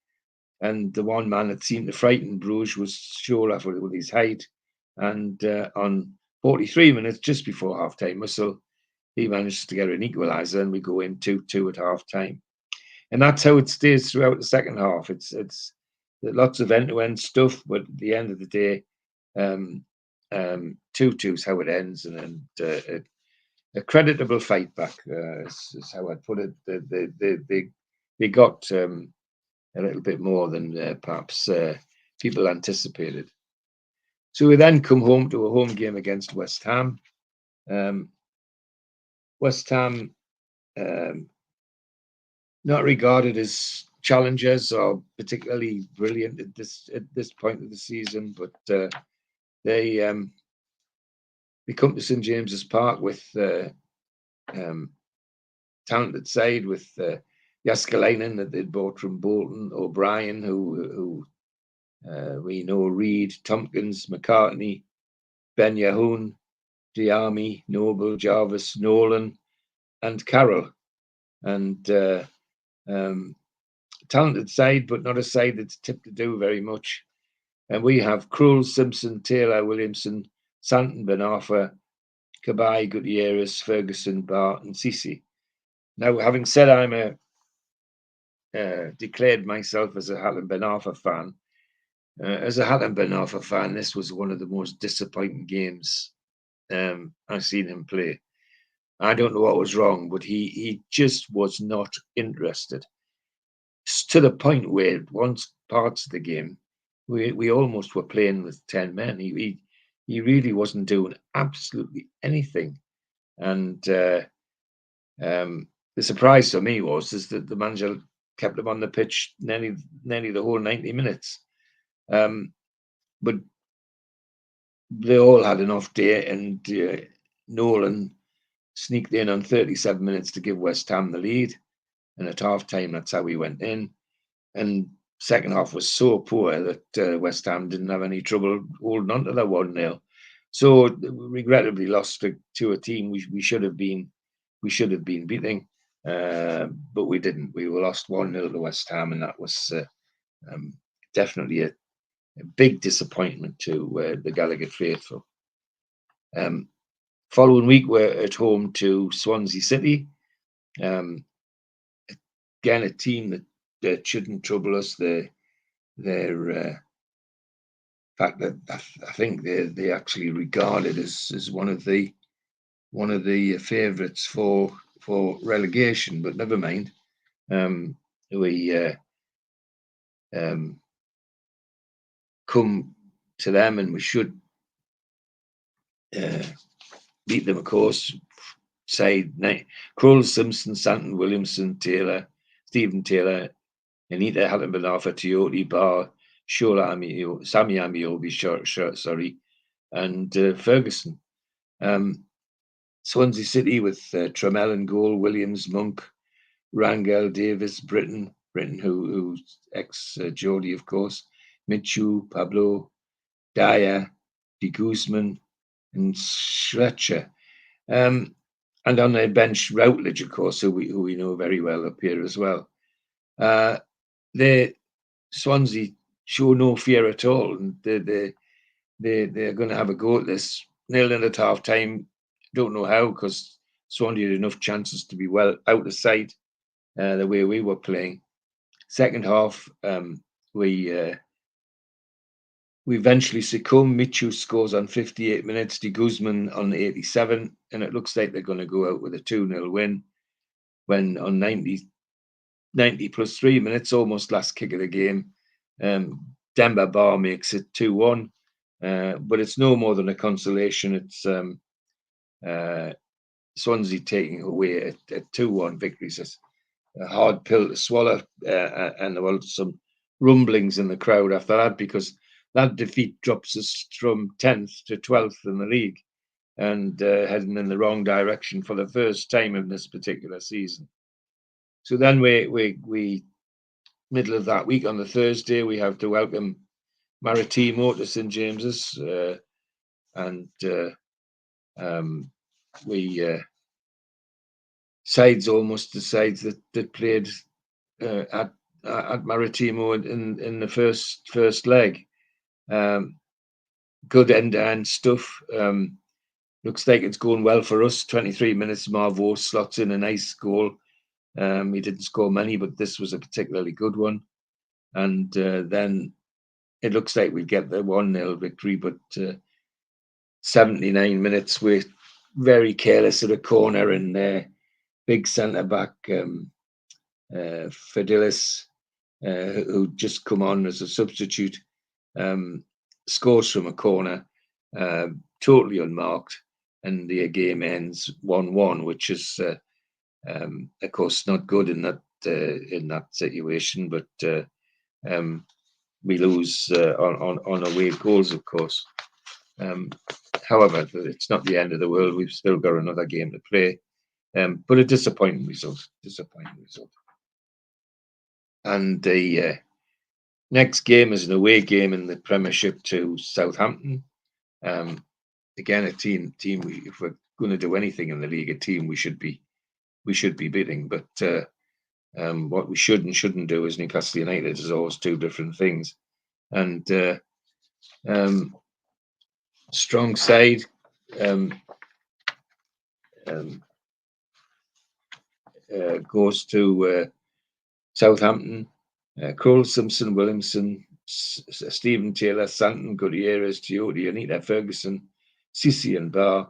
And the one man that seemed to frighten Bruges was Shola with his height. And on 43 minutes, just before half-time whistle, he manages to get an equaliser, and we go in 2-2 at half-time. And that's how it stays throughout the second half. It's lots of end-to-end stuff, but at the end of the day, 2-2 is how it ends, and a creditable fight back is how I'd put it. They got a little bit more than perhaps people anticipated. So we then come home to a home game against West Ham. West Ham, not regarded as challengers or particularly brilliant at this point of the season, but they come to St James's Park with talented side, with Jaskalainen that they'd bought from Bolton, O'Brien, who we know, Reed, Tompkins, McCartney, Ben Yahoon, Diami, Noble, Jarvis, Nolan, and Carroll. And talented side, but not a side that's tipped to do very much. And we have Krul, Simpson, Taylor, Williamson, Santon, Ben Arfa, Cabai, Gutierrez, Ferguson, Bart, and Sisi. Now, having said I'm a declared myself as a Hatton Ben Arfa fan. As a Hatton Ben Arfa fan, this was one of the most disappointing games I've seen him play. I don't know what was wrong, but he just was not interested. To the point where once parts of the game, we almost were playing with 10 men. He really wasn't doing absolutely anything. And the surprise for me is that the manager kept him on the pitch nearly the whole 90 minutes. But they all had an off day, and Nolan sneaked in on 37 minutes to give West Ham the lead. And at half time, that's how we went in. And second half was so poor that West Ham didn't have any trouble holding on to the 1-0. So regrettably lost to a team we should have been beating, but we didn't. We were lost 1-0 to West Ham, and that was definitely a big disappointment to the Gallagher faithful. Following week, we're at home to Swansea City. Again, a team that shouldn't trouble us. They're fact that I think they actually regarded as one of the favourites for relegation, but never mind. We come to them, and we should beat them, of course. Side Krul, Simpson, Santon, Williamson, Taylor, Stephen Taylor, Anita Hatton Ben Arfa, Tiote, Barr, Shola Sammy Amiobi, sorry, and Ferguson. Swansea City with Trammell and goal, Williams, Monk, Rangel, Davis, Britton who's ex-Geordie, of course, Michu, Pablo, Dyer, De Guzman, and Schletcher. And on their bench, Routledge, of course, who we know very well up here as well. Swansea show no fear at all, and they're going to have a go at this. 0-0 at half time. Don't know how, because Swansea had enough chances to be well out of sight the way we were playing. Second half, we eventually succumb. Michu scores on 58 minutes, De Guzman on 87, and it looks like they're going to go out with a 2-0 win. When on 90 plus 3 minutes, almost last kick of the game, Demba Ba makes it 2-1. But it's no more than a consolation. It's Swansea taking away at 2-1 victories. It's a hard pill to swallow, and there were some rumblings in the crowd after that, because that defeat drops us from 10th to 12th in the league, and heading in the wrong direction for the first time in this particular season. So then we middle of that week on the Thursday, we have to welcome Maritimo to St James's, and we sides almost the sides that played at Maritimo in the first leg. Good end-to-end stuff. Looks like it's going well for us. 23 minutes, Marvo slots in a nice goal. He didn't score many, but this was a particularly good one. And then it looks like we get the 1-0 victory, but 79 minutes, we're very careless at a corner, and big centre-back, Fidelis, who just come on as a substitute, scores from a corner, totally unmarked, and the game ends 1-1, which is, of course, not good in that situation. But we lose on away goals, of course. However, it's not the end of the world. We've still got another game to play, but a disappointing result. And the next game is an away game in the Premiership to Southampton. Again, a team. If we're going to do anything in the league, a team we should be beating. But what we should and shouldn't do as Newcastle United is always two different things. And strong side. Goes to Southampton, Kroll, Simpson, Williamson, Stephen Taylor, Santon, Gutierrez, Tiote, Anita Ferguson, Sissi and Barr.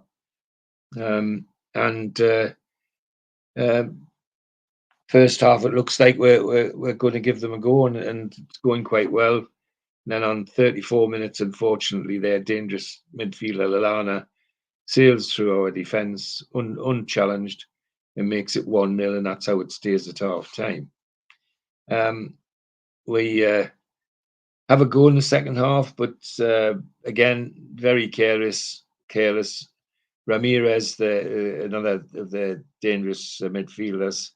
First half, it looks like we're going to give them a go, and it's going quite well. And then on 34 minutes, unfortunately, their dangerous midfielder Lallana sails through our defence unchallenged and makes it 1-0, and that's how it stays at half time. We have a go in the second half, but again, very careless. Ramirez, another of the dangerous midfielders,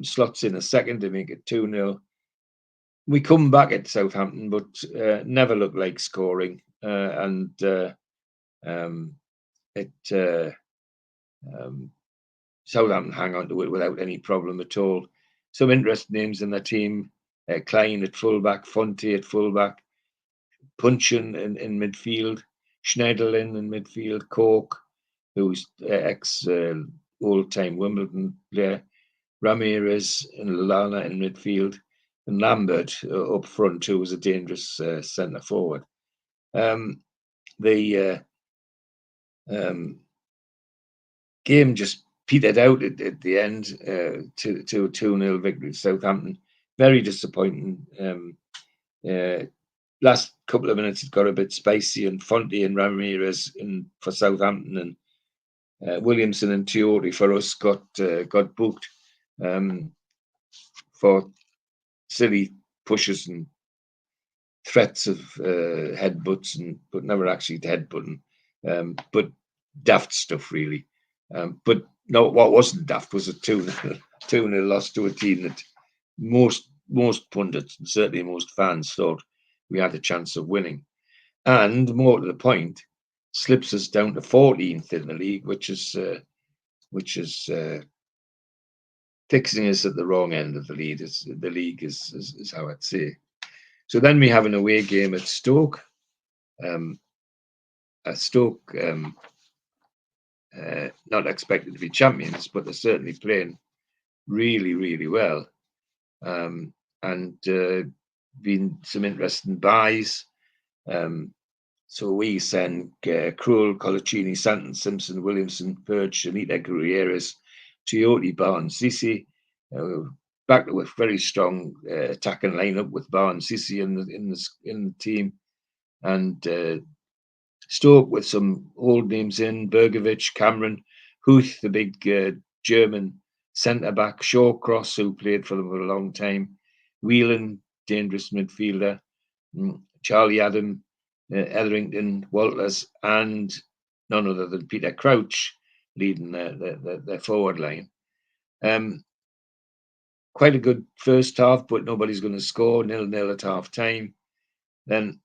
slots in a second to make it 2-0. We come back at Southampton, but never looked like scoring, Southampton hang on to it without any problem at all. Some interesting names in the team: Klein at fullback, Fonte at fullback, Punchin in midfield, Schneiderlin in midfield, Cork, who's ex old-time Wimbledon player, Ramirez and Lallana in midfield, and Lambert up front, who was a dangerous centre forward. The game just petered out at the end to a 2-0 victory to Southampton. Very disappointing. Last couple of minutes it got a bit spicy, and Fonte and Ramirez for Southampton, and Williamson and Tiote for us got booked for silly pushes and threats of headbutts, but never actually headbutting, but daft stuff really. But no, what wasn't daft was a 2-0 loss to a team that most pundits and certainly most fans thought we had a chance of winning, and more to the point, slips us down to 14th in the league, which is fixing us at the wrong end of the league. The league is how I'd say. So then we have an away game at Stoke. Stoke not expected to be champions, but they're certainly playing really, really well. And been some interesting buys. So we send Kroll, Colaccini, Santon, Simpson, Williamson, Perch, Anita Gutierrez, Tiote, Barr and Sissi. Back to a very strong attacking lineup with Barr and Sissi in the team. And Stoke with some old names in: Bergovic, Cameron, Huth, the big German centre-back, Shawcross, who played for them for a long time, Whelan, dangerous midfielder, Charlie Adam, Etherington, Walters, and none other than Peter Crouch leading their forward line. Quite a good first half, but nobody's going to score. 0-0 at half time. Then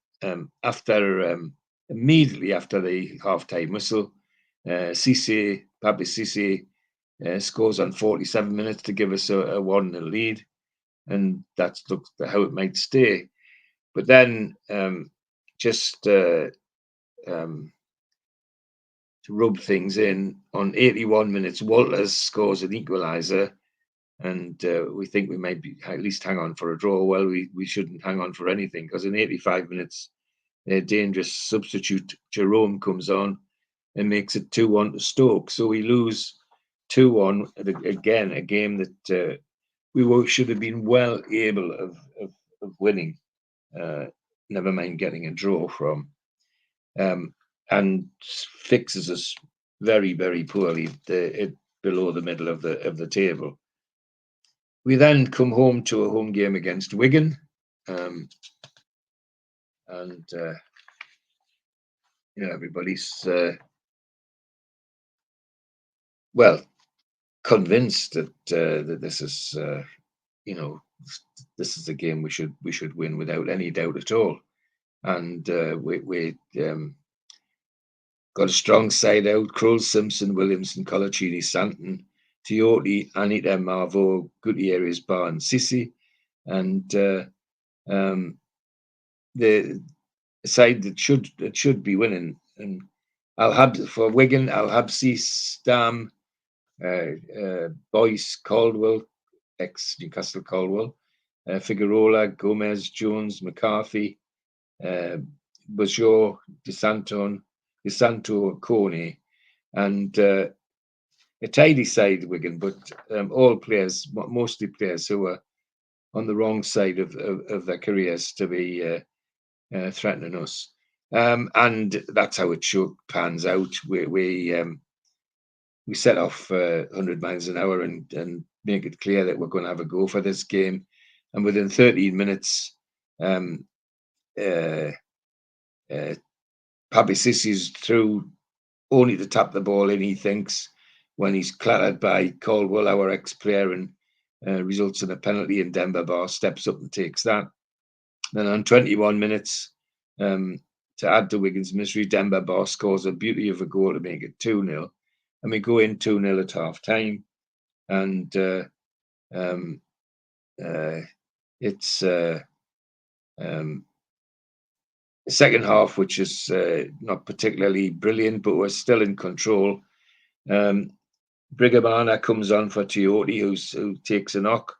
immediately after the half-time whistle, Pape Cissé scores on 47 minutes to give us a 1-0 lead, and that's how it might stay. But then just to rub things in, on 81 minutes, Walters scores an equaliser, and we think we might at least hang on for a draw. Well, we shouldn't hang on for anything, because in 85 minutes, a dangerous substitute Jerome comes on and makes it 2-1 to Stoke. So we lose 2-1 again, a game that we should have been well able of winning. Never mind getting a draw from, and fixes us very, very poorly below the middle of the table. We then come home to a home game against Wigan, and everybody's convinced that this is this is a game we should win without any doubt at all. And we got a strong side out: Kroll, Simpson, Williamson, Colaccini, Santon, Tiote, Anita, Marvo, Gutierrez, Barr and Sissi. And the side that should be winning. And for Wigan, Al-Habsi, Stam, Boyce, Caldwell, ex Newcastle Caldwell, Figueroa, Gomez, Jones, McCarthy, Bajo, DeSanto, Kone, and a tidy side Wigan, but all players, mostly players who were on the wrong side of their careers to be threatening us. And that's how it pans out. We set off 100 miles an hour and make it clear that we're going to have a go for this game. And within 13 minutes, Papi Sissi's through only to tap the ball in, he thinks, when he's clattered by Caldwell, our ex-player, and results in a penalty, and Demba Ba steps up and takes that. Then on 21 minutes, to add to Wigan's misery, Demba Ba scores a beauty of a goal to make it 2-0. And we go in 2-0 at half-time. And it's the second half, which is not particularly brilliant, but we're still in control. Brigamana comes on for Tiote, who takes a knock,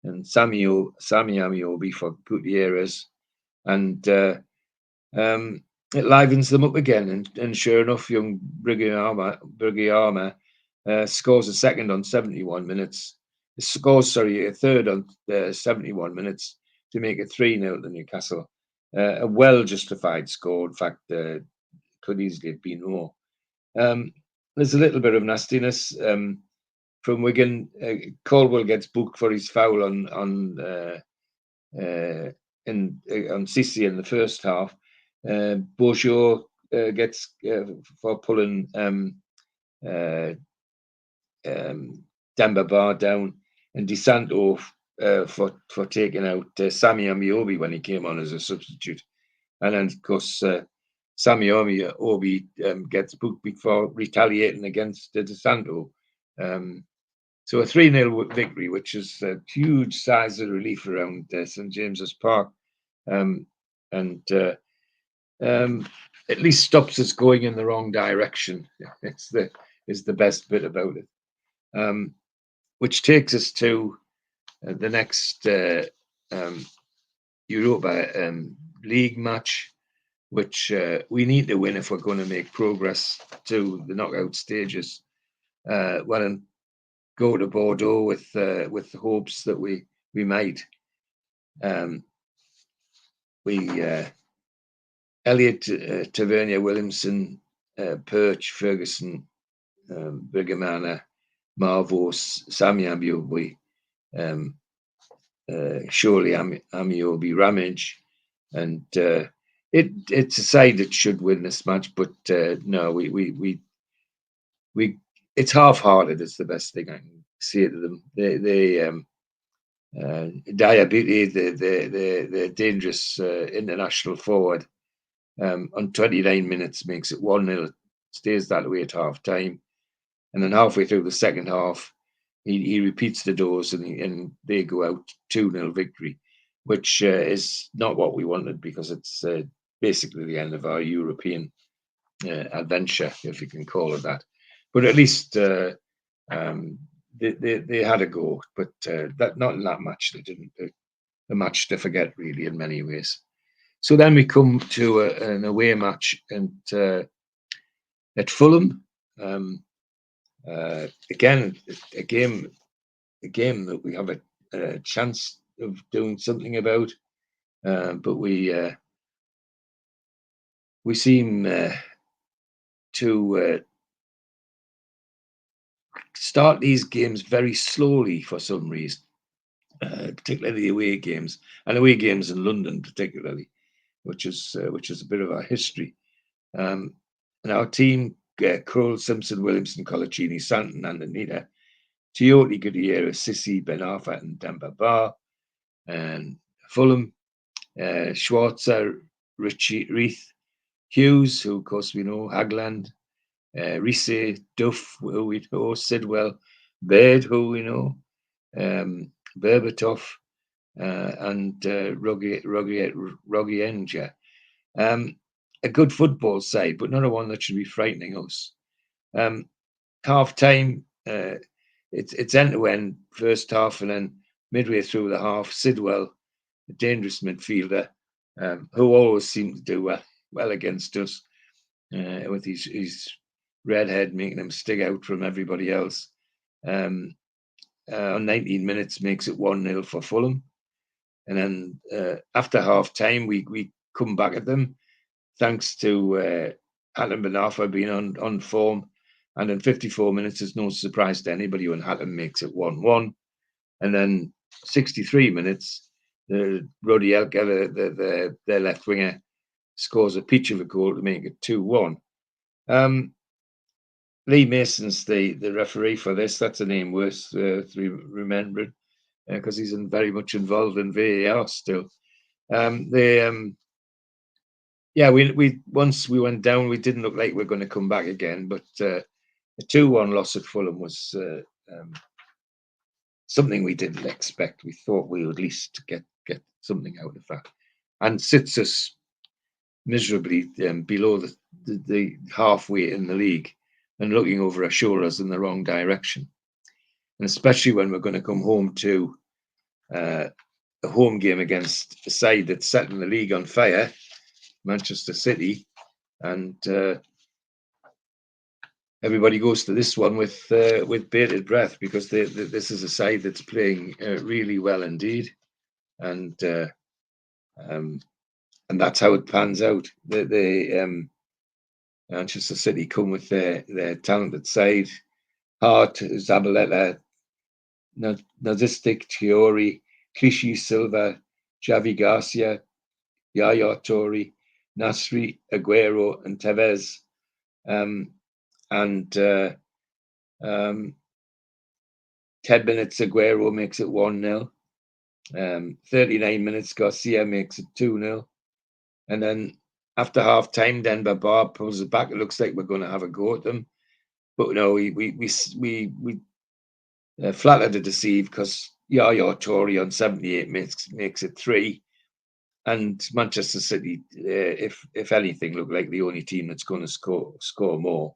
and Sammy Amiobi for Gutierrez, and it livens them up again. And sure enough, young Brigiama scores a second on 71 minutes. Scores a third on 71 minutes to make it 3-0 to Newcastle. A well-justified score. In fact, could easily have been more. There's a little bit of nastiness from Wigan. Caldwell gets booked for his foul on Sissi in the first half. Bojo gets for pulling Demba Ba down, and DeSanto for taking out Sammy Amiobi when he came on as a substitute. And then, of course, Sammy Amiobi gets booked for retaliating against DeSanto. So a 3-0 victory, which is a huge size of relief around St James's Park, and at least stops us going in the wrong direction. Is the best bit about it. Which takes us to the next Europa League match, which we need to win if we're going to make progress to the knockout stages. And go to Bordeaux with the hopes that we might. Elliott, Tavernier, Williamson, Perch, Ferguson, Brigamana, Marvos, Sami Amiobi, surely Amiobi, Ramage, and it's a side that should win this match, but no, we it's half-hearted. Is the best thing I can say to them. They Diabetes, the dangerous international forward, on 29 minutes makes it 1-0. Stays that way at half-time. And then halfway through the second half, he repeats the dose, and they go out 2-0 victory, which is not what we wanted, because it's basically the end of our European adventure, if you can call it that. But at least they had a go, but that not in that match. They didn't. A match to forget, really, in many ways. So then we come to an away match at Fulham. Again, a game that we have a chance of doing something about, but we seem to start these games very slowly for some reason, particularly away games, and away games in London particularly, which is a bit of our history. And our team: Kroll, Simpson, Williamson, Colaccini, Santon, and Anita, Tiote, Gutierrez, Sissi, Ben Arfa, and Demba Ba. And Fulham: Schwarzer, Reith, Hughes, who of course we know, Hagland, Risse, Duff, who we know, Sidwell, Baird, who we know, Berbatov, and Rogienja. A good football side, but not a one that should be frightening us. Half time, it's end to end, first half, and then midway through the half, Sidwell, a dangerous midfielder, who always seemed to do well against us, with his red head making him stick out from everybody else. On 19 minutes makes it 1-0 for Fulham. And then after half time, we come back at them, thanks to Hatton Ben Arfa being on form. And in 54 minutes, it's no surprise to anybody when Hatton makes it 1-1. And then 63 minutes, Rodi Elka, their left winger, scores a peach of a goal to make it 2-1. Lee Mason's the referee for this. That's a name worth remembering, because he's very much involved in VAR still. We once we went down, we didn't look like we were going to come back again, but a 2-1 loss at Fulham was something we didn't expect. We thought we would at least get something out of that, and sits us miserably below the halfway in the league and looking over our shoulders in the wrong direction. And especially when we're going to come home to a home game against a side that's setting the league on fire, Manchester City, and everybody goes to this one with bated breath, because this is a side that's playing really well indeed, and that's how it pans out. Manchester City come with their talented side: Hart, Zabaleta, Nazistic, Chiori, Clichy, Silva, Javi Garcia, Yaya Toure, Nasri, Aguero, and Tevez. 10 minutes, Aguero makes it 1-0. 39 minutes, Garcia makes it 2-0. And then after half time, Denver Bar pulls it back. It looks like we're going to have a go at them. But no, we flattered to deceive, because Yaya Toure on 78 makes it 3. And Manchester City, if anything, look like the only team that's going to score more.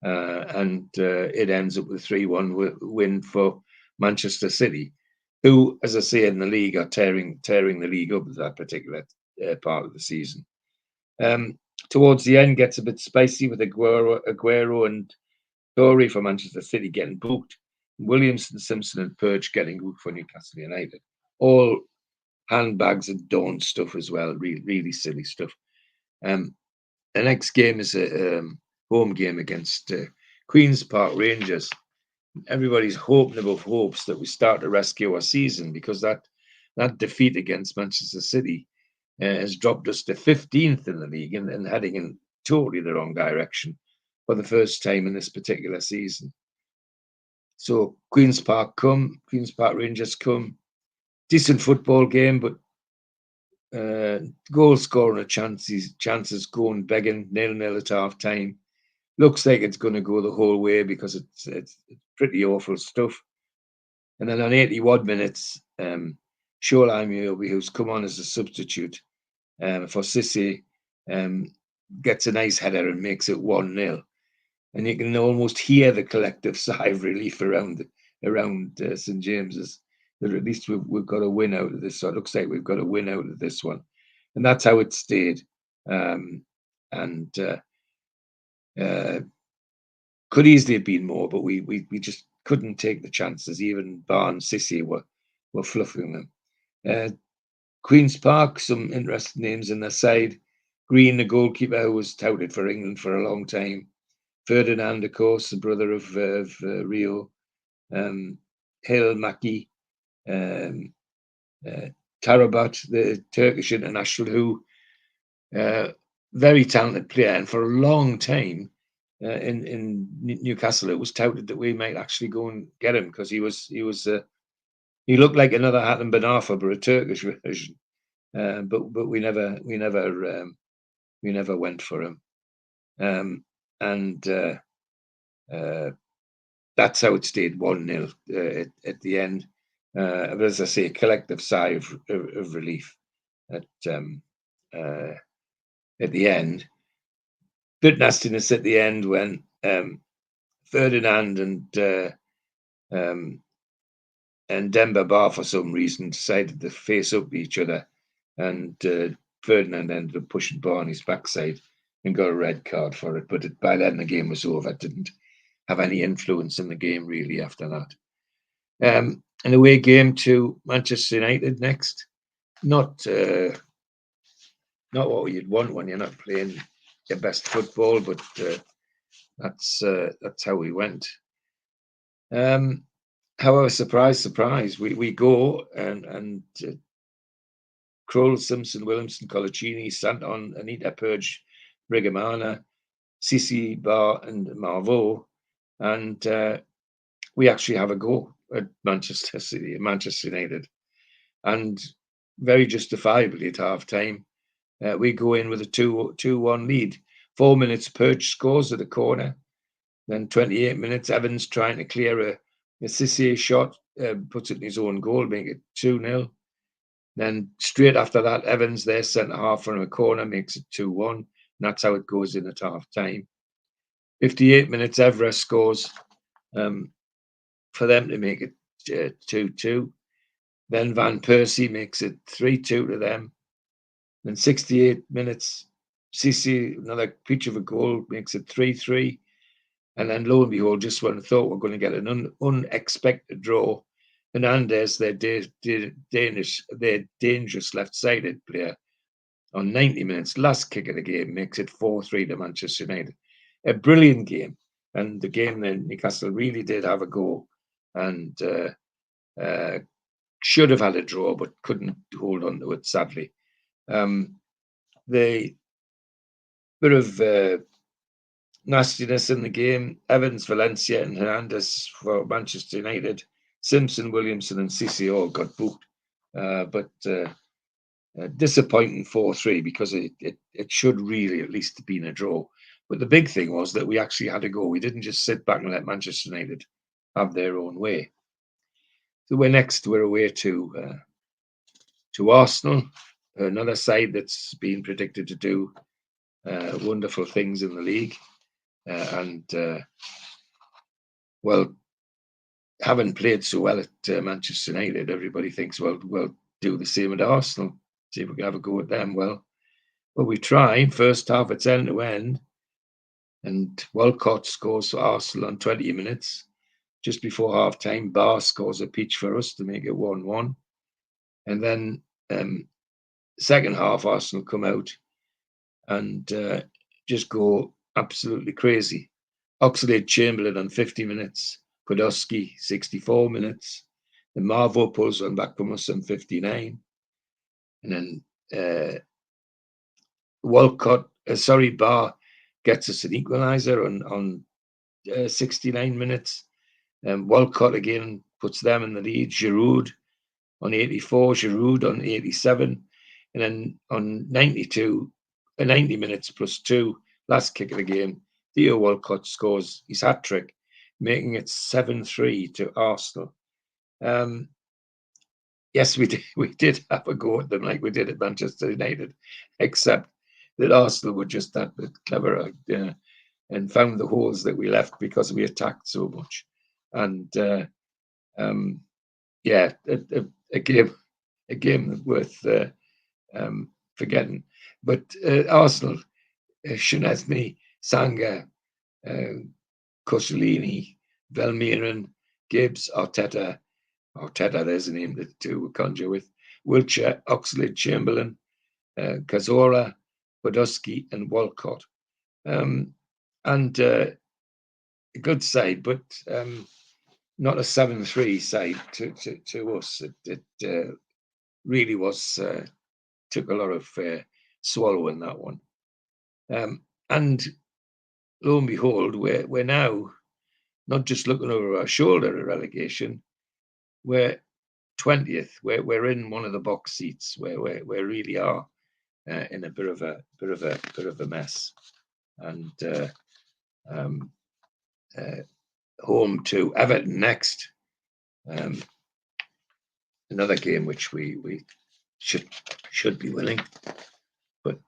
And it ends up with a 3-1 win for Manchester City, who, as I say, in the league are tearing the league up at that particular part of the season. Towards the end, gets a bit spicy with Aguero and Toure for Manchester City getting booked. Williamson, Simpson, and Perch getting booked for Newcastle United. All handbags and dawn stuff as well. Really silly stuff. The next game is a home game against Queen's Park Rangers. Everybody's hoping above hopes that we start to rescue our season, because that defeat against Manchester City has dropped us to 15th in the league and heading in totally the wrong direction for the first time in this particular season. So Queen's Park Rangers come. Decent football game, but goal scoring and chances going begging, 0-0 at half time. Looks like it's going to go the whole way, because it's pretty awful stuff. And then on 81 minutes, Shola Ameobi, who's come on as a substitute for Cissé, gets a nice header and makes it 1-0. And you can almost hear the collective sigh of relief around St James's, that at least we've got a win out of this. So it looks like we've got a win out of this one. And that's how it stayed. Could easily have been more, but we just couldn't take the chances. Even Barnes, Cissé were fluffing them. Queen's Park, some interesting names in their side. Green, the goalkeeper, who was touted for England for a long time. Ferdinand, of course, the brother of Rio. Hill, Maki, Tarabat, the Turkish international, who very talented player, and for a long time in Newcastle, it was touted that we might actually go and get him, because he looked like another Hatton Ben Arfa, but a Turkish version. But we never went for him, and that's how it stayed 1-0 at the end. But as I say, a collective sigh of relief at the end. Bit nastiness at the end when Ferdinand and Demba Ba, for some reason, decided to face up each other, and Ferdinand ended up pushing Ba on his backside and got a red card for it. But by then the game was over. It didn't have any influence in the game really after that. An away game to Manchester United next. Not what you'd want when you're not playing your best football, but that's how we went. However, surprise, we go and Kroll, Simpson, Williamson, Colaccini, Santon, Anita, Purge, Brigamana, Sisi, Bar, and Marvaux, and we actually have a go at Manchester City, Manchester United, and very justifiably at half time, we go in with a 2-1 lead. 4 minutes, Purge scores at a corner. Then 28 minutes, Evans trying to clear a Sisi shot, puts it in his own goal, make it 2-0. Then straight after that, Evans, their centre half from a corner, makes it 2-1. And that's how it goes in at half time. 58 minutes, Evra scores for them to make it 2-2. Then Van Persie makes it 3-2 to them. Then 68 minutes, Sisi, another peach of a goal, makes it 3-3. And then lo and behold, just when I thought we're going to get an unexpected draw, Hernandez, their dangerous left-sided player, on 90 minutes, last kick of the game, makes it 4-3 to Manchester United. A brilliant game. And the game then, Newcastle really did have a go and should have had a draw, but couldn't hold on to it, sadly. The bit of nastiness in the game, Evans, Valencia, and Hernandez for Manchester United. Simpson, Williamson, and Sisi all got booked. But disappointing 4-3 because it should really at least have been a draw. But the big thing was that we actually had to go. We didn't just sit back and let Manchester United have their own way. So we're away to Arsenal, another side that's been predicted to do wonderful things in the league. Well, haven't played so well at Manchester United. Everybody thinks, well, we'll do the same at Arsenal. See if we can have a go at them. Well, we try. First half, it's end to end. And Walcott scores for Arsenal on 20 minutes. Just before half time, Barr scores a peach for us to make it 1-1. And then second half, Arsenal come out and just go absolutely crazy. Oxlade-Chamberlain on 50 minutes. Podolski, 64 minutes. Then Marvaux pulls one back from us on 59. And then Barr gets us an equaliser on 69 minutes. Walcott again puts them in the lead. Giroud on 84, Giroud on 87. And then on 90 minutes plus 2, last kick of the game, Theo Walcott scores his hat-trick, making it 7-3 to Arsenal. Yes, we did have a go at them like we did at Manchester United, except that Arsenal were just that bit cleverer and found the holes that we left because we attacked so much. And a game worth forgetting. But Arsenal, Szczesny, Sanga, Koscielny, Vermeeren, Gibbs, Arteta, there's a name to conjure with, Wiltshire, Oxlade-Chamberlain, Cazorla, Podolski, and Walcott. And a good side, but not a 7-3 side to us. It really was, took a lot of swallowing that one. And lo and behold, we're now not just looking over our shoulder at relegation. We're 20th. We're in one of the box seats where we really are in a bit of a mess. And home to Everton next. Another game which we should be winning, but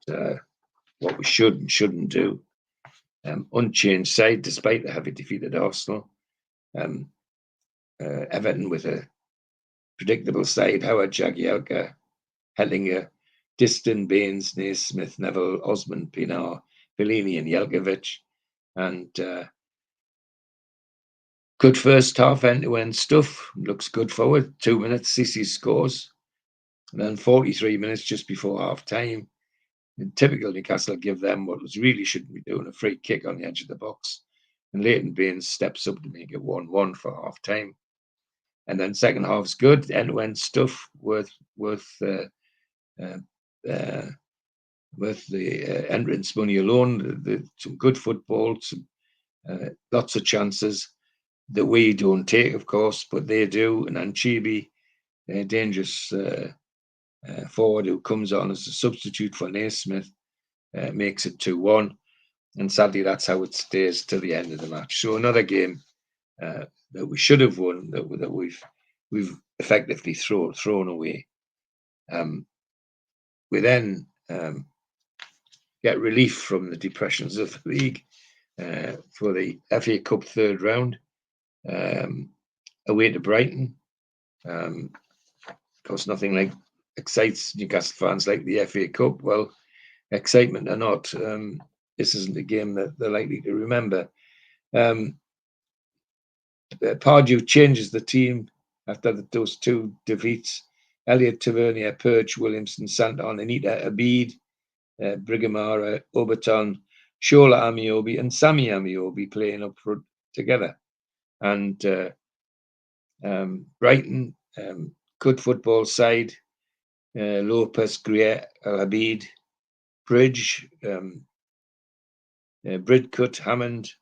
what we should and shouldn't do. Unchanged side despite the heavy defeat at Arsenal. Everton with a predictable side. Howard, Jagielka, Hellinger, Diston, Baines, Naismith, Neville, Osmond, Pinar, Bellini and Jelkovic. And good first half, end-to-end stuff. Looks good forward. 2 minutes, Sissi scores. And then 43 minutes just before half-time. In typical Newcastle, give them what was really shouldn't be doing, a free kick on the edge of the box. And Leighton Baines steps up to make it 1-1 for half-time. And then second half's good, end-to-end stuff worth the entrance money alone. Some good football, some lots of chances that we don't take, of course, but they do. And Anchibi, dangerous forward who comes on as a substitute for Naismith, makes it 2-1. And sadly, that's how it stays till the end of the match. So another game that we should have won, that we've effectively thrown away. We then get relief from the depressions of the league for the FA Cup third round, away to Brighton. Of course, nothing like excites Newcastle fans like the FA Cup. Well, excitement or not, this isn't a game that they're likely to remember. Pardew changes the team after those two defeats. Elliot Tavernier, Perch, Williamson, Santon, Anita Abid, Brigamara, Oberton, Shola Amiobi, and Sami Amiobi playing up front together. And Brighton, good football side. Lopez, Grier, Al Habid, Bridge, Bridcut, Hammond,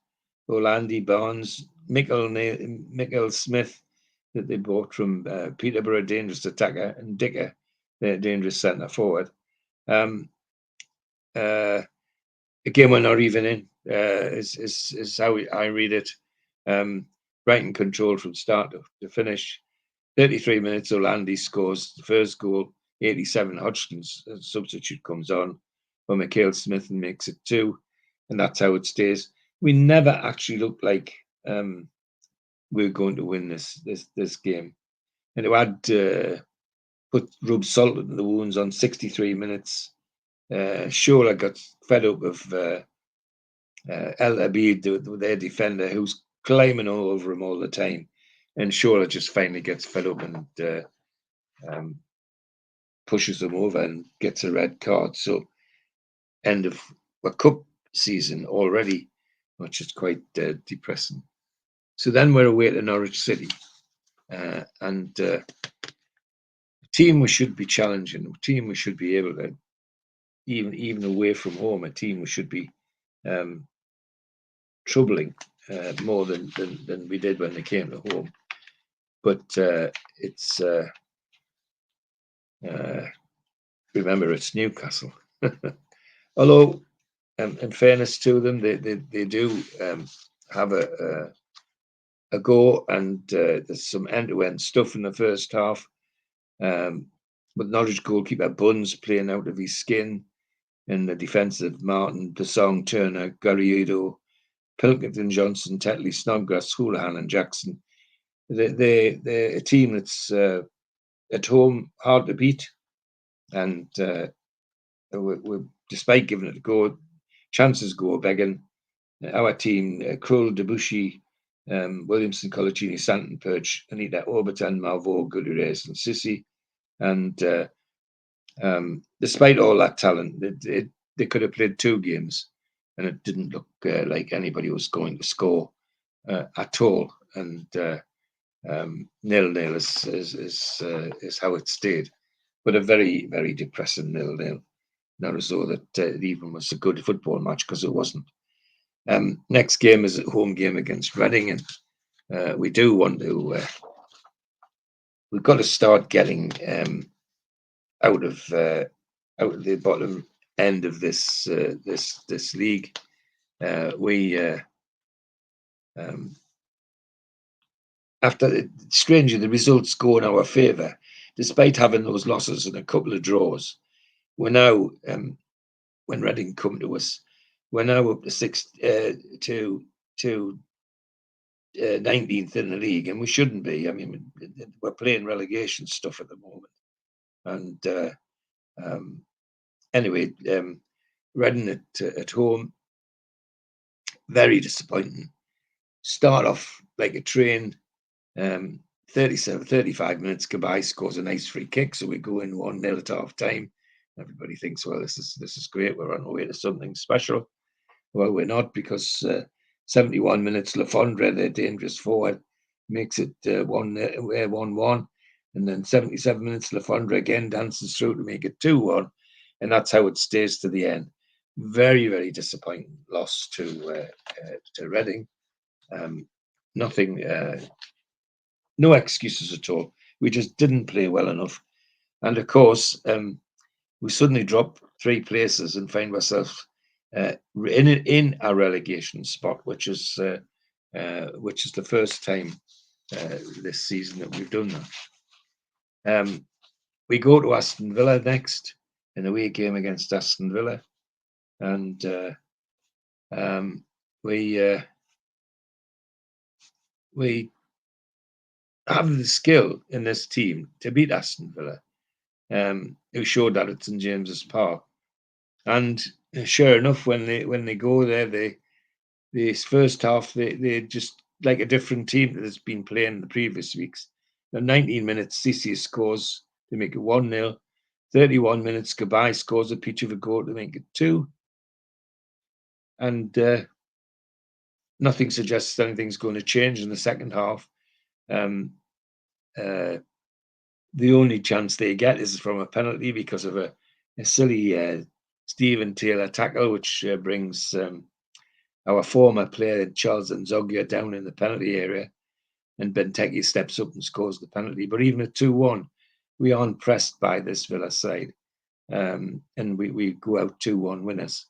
Orlandi, Barnes, Michael Smith, that they bought from Peterborough, dangerous attacker, and Dicker, their dangerous centre forward. Again, we're not even in, is how I read it. Brighton control from start to finish. 33 minutes, Orlandi scores the first goal. 87, Hodgkins, substitute, comes on for Michael Smith and makes it 2. And that's how it stays. We never actually looked like we're going to win this game. And it had rub salt in the wounds on 63 minutes. Shola got fed up of El Abid, their defender, who's climbing all over him all the time. And Shola just finally gets fed up and pushes him over and gets a red card. So end of a cup season already, which is quite depressing. So then we're away to Norwich City. And a team we should be challenging, a team we should be able to, even away from home, a team we should be troubling more than we did when they came to home. But it's remember, it's Newcastle. Although, in fairness to them, they do have a go, and there's some end-to-end stuff in the first half. With Norwich goalkeeper Buns playing out of his skin, in the defensive Martin, Desong, Turner, Garrido, Pilkington, Johnson, Tetley, Snodgrass, Houlihan and Jackson. They're a team that's at home hard to beat, and we're, despite giving it a go, chances go begging. Our team, Krull, Debussy, Williamson, Colaccini, Santon, Perch, Anita, Oberton, Malvo, Gutierrez and Sissi. And despite all that talent, they could have played 2 games and it didn't look like anybody was going to score at all. And 0-0 is how it stayed. But a very, very depressing 0-0. Not as though that it even was a good football match, because it wasn't. Next game is a home game against Reading, and we do want to. We've got to start getting out of the bottom end of this league. After strangely, the results go in our favour, despite having those losses and a couple of draws. We're now, when Reading come to us, we're now up to 19th in the league, and we shouldn't be. I mean, we're playing relegation stuff at the moment. And anyway, Reading at home, very disappointing. Start off like a train. 35 minutes, Kabay scores a nice free kick, so we go in 1-0 at half time. Everybody thinks, well, this is great. We're on our way to something special. Well, we're not, because 71 minutes, Lafondre, their dangerous forward, makes it 1-1. And then 77 minutes, Lafondre again dances through to make it 2-1. And that's how it stays to the end. Very, very disappointing loss to Reading. Nothing, no excuses at all. We just didn't play well enough. And of course, we suddenly drop 3 places and find ourselves in a relegation spot, which is the first time this season that we've done that. We go to Aston Villa next, an away game against Aston Villa, and we have the skill in this team to beat Aston Villa, who showed that at St James's Park. And sure enough, when they go there, this first half, they just like a different team that has been playing the previous weeks. Now, 19 minutes, Cisse scores to make it 1-0. 31 minutes, Kabay scores a peach of a goal to make it 2. And nothing suggests anything's going to change in the second half. The only chance they get is from a penalty because of a silly Stephen Taylor tackle, which brings our former player Charles Nzoggia down in the penalty area, and Benteke steps up and scores the penalty. But even at 2-1, we aren't pressed by this Villa side, and we go out 2-1 winners.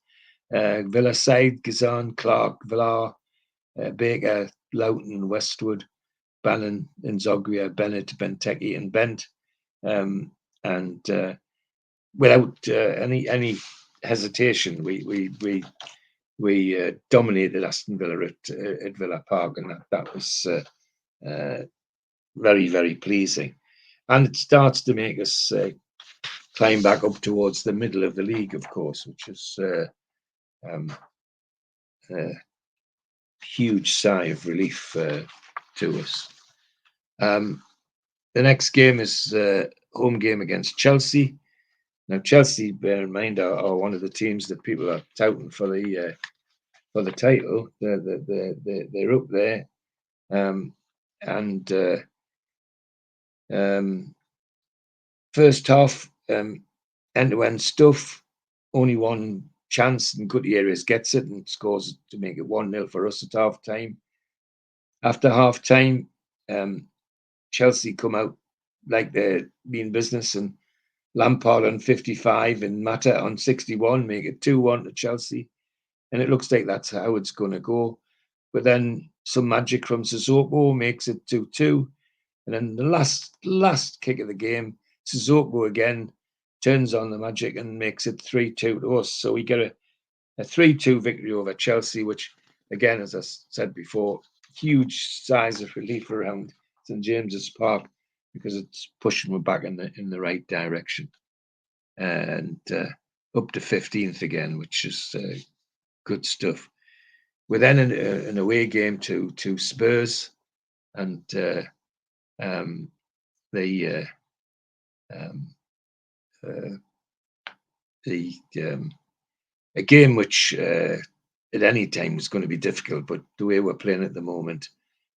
Villa side: Gazan, Clark, Villar, Baker, Loughton, Westwood, Bannon, Nzoggia, Bennett, Benteke, and Bent. And without any hesitation, we dominated Aston Villa at Villa Park, and that was very, very pleasing. And it starts to make us climb back up towards the middle of the league, of course, which is a huge sigh of relief to us. The next game is home game against Chelsea. Now, Chelsea, bear in mind, are one of the teams that people are touting for the title. They're up there, and first half, end-to-end stuff. Only one chance, and Gutierrez gets it and scores to make it 1-0 for us at half time. After half time, Chelsea come out like they mean business, and Lampard on 55 and Mata on 61 make it 2-1 to Chelsea. And it looks like that's how it's going to go. But then some magic from Sissoko makes it 2-2. And then the last kick of the game, Sissoko again turns on the magic and makes it 3-2 to us. So we get a 3-2 victory over Chelsea, which, again, as I said before, huge sighs of relief around St James's Park, because it's pushing me back in the right direction, and up to 15th again, which is good stuff. We're then in an away game to Spurs, and a game which at any time is going to be difficult, but the way we're playing at the moment,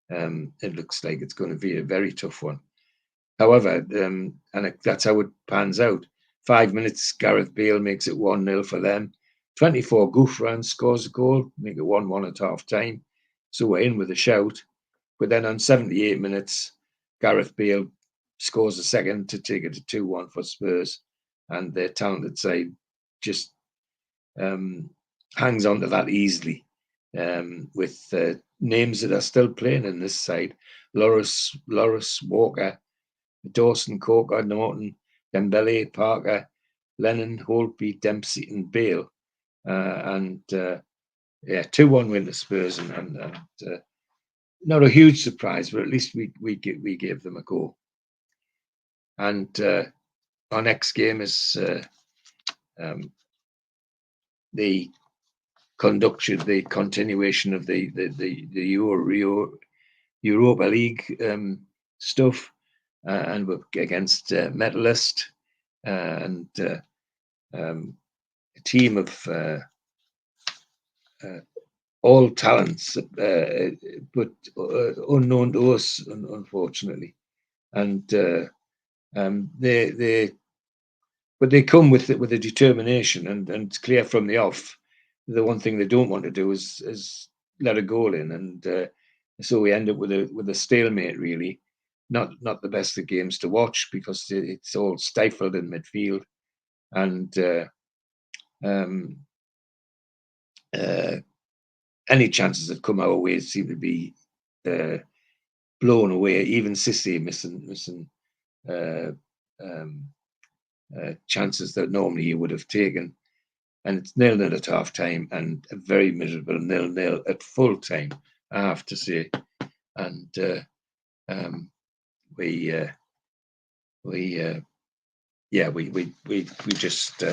it looks like it's going to be a very tough one. However, and that's how it pans out. 5 minutes, Gareth Bale makes it 1-0 for them. 24, Gouffran scores a goal, make it 1-1 at half time. So we're in with a shout. But then on 78 minutes, Gareth Bale scores a second to take it to 2-1 for Spurs. And their talented side just hangs on to that easily, with names that are still playing in this side. Loris, Walker, Dawson, Coker, Norton, Dembele, Parker, Lennon, Holtby, Dempsey, and Bale. 2-1 win to Spurs, and not a huge surprise, but at least we gave them a go. And our next game is the continuation of the Europa League stuff, and we're against Metalist, and a team of all talents, but unknown to us, unfortunately. And they come with a determination, and it's clear from the off. The one thing they don't want to do is let a goal in, and so we end up with a stalemate. Really, not the best of games to watch because it's all stifled in midfield, and any chances that come our way seem to be blown away. Even Cissé missing chances that normally he would have taken. And it's 0-0 at half time, and a very miserable 0-0 at full time, I have to say. And we just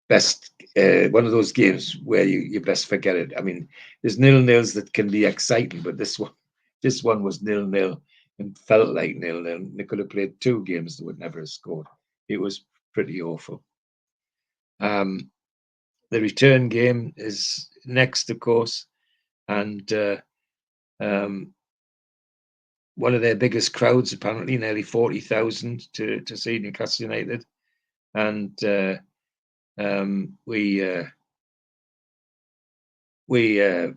best one of those games where you best forget it. I mean, there's 0-0s that can be exciting, but this one was 0-0 and felt like 0-0. They could have played 2 games that would never have scored. It was pretty awful. The return game is next, of course, and one of their biggest crowds, apparently, nearly 40,000 to see Newcastle United, and we play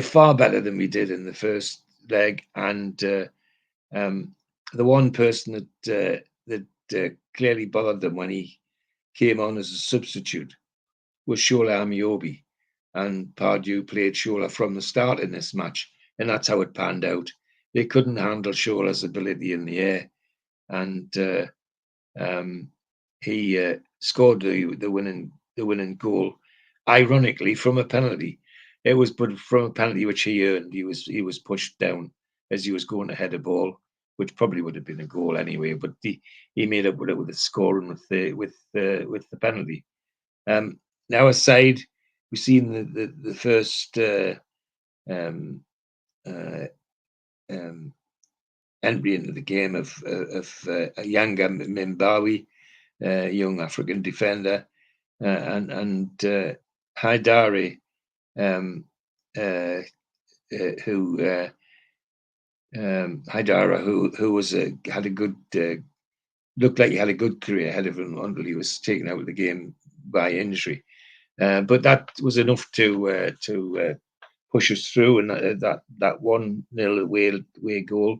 far better than we did in the first leg, and the one person that clearly bothered them when he came on as a substitute was Shola Amiobi, and Pardew played Shola from the start in this match, and that's how it panned out. They couldn't handle Shola's ability in the air, and he scored the winning goal, ironically from a penalty. It was but from a penalty which he earned. He was pushed down as he was going to head a ball, which probably would have been a goal anyway. But he made up with it with the scoring with the penalty. Now aside, we've seen the first entry into the game of Yanga Mimbawi, young African defender, and Haidari, who was had a good looked like he had a good career ahead of him until he was taken out of the game by injury. But that was enough to push us through, and that 1-0 away goal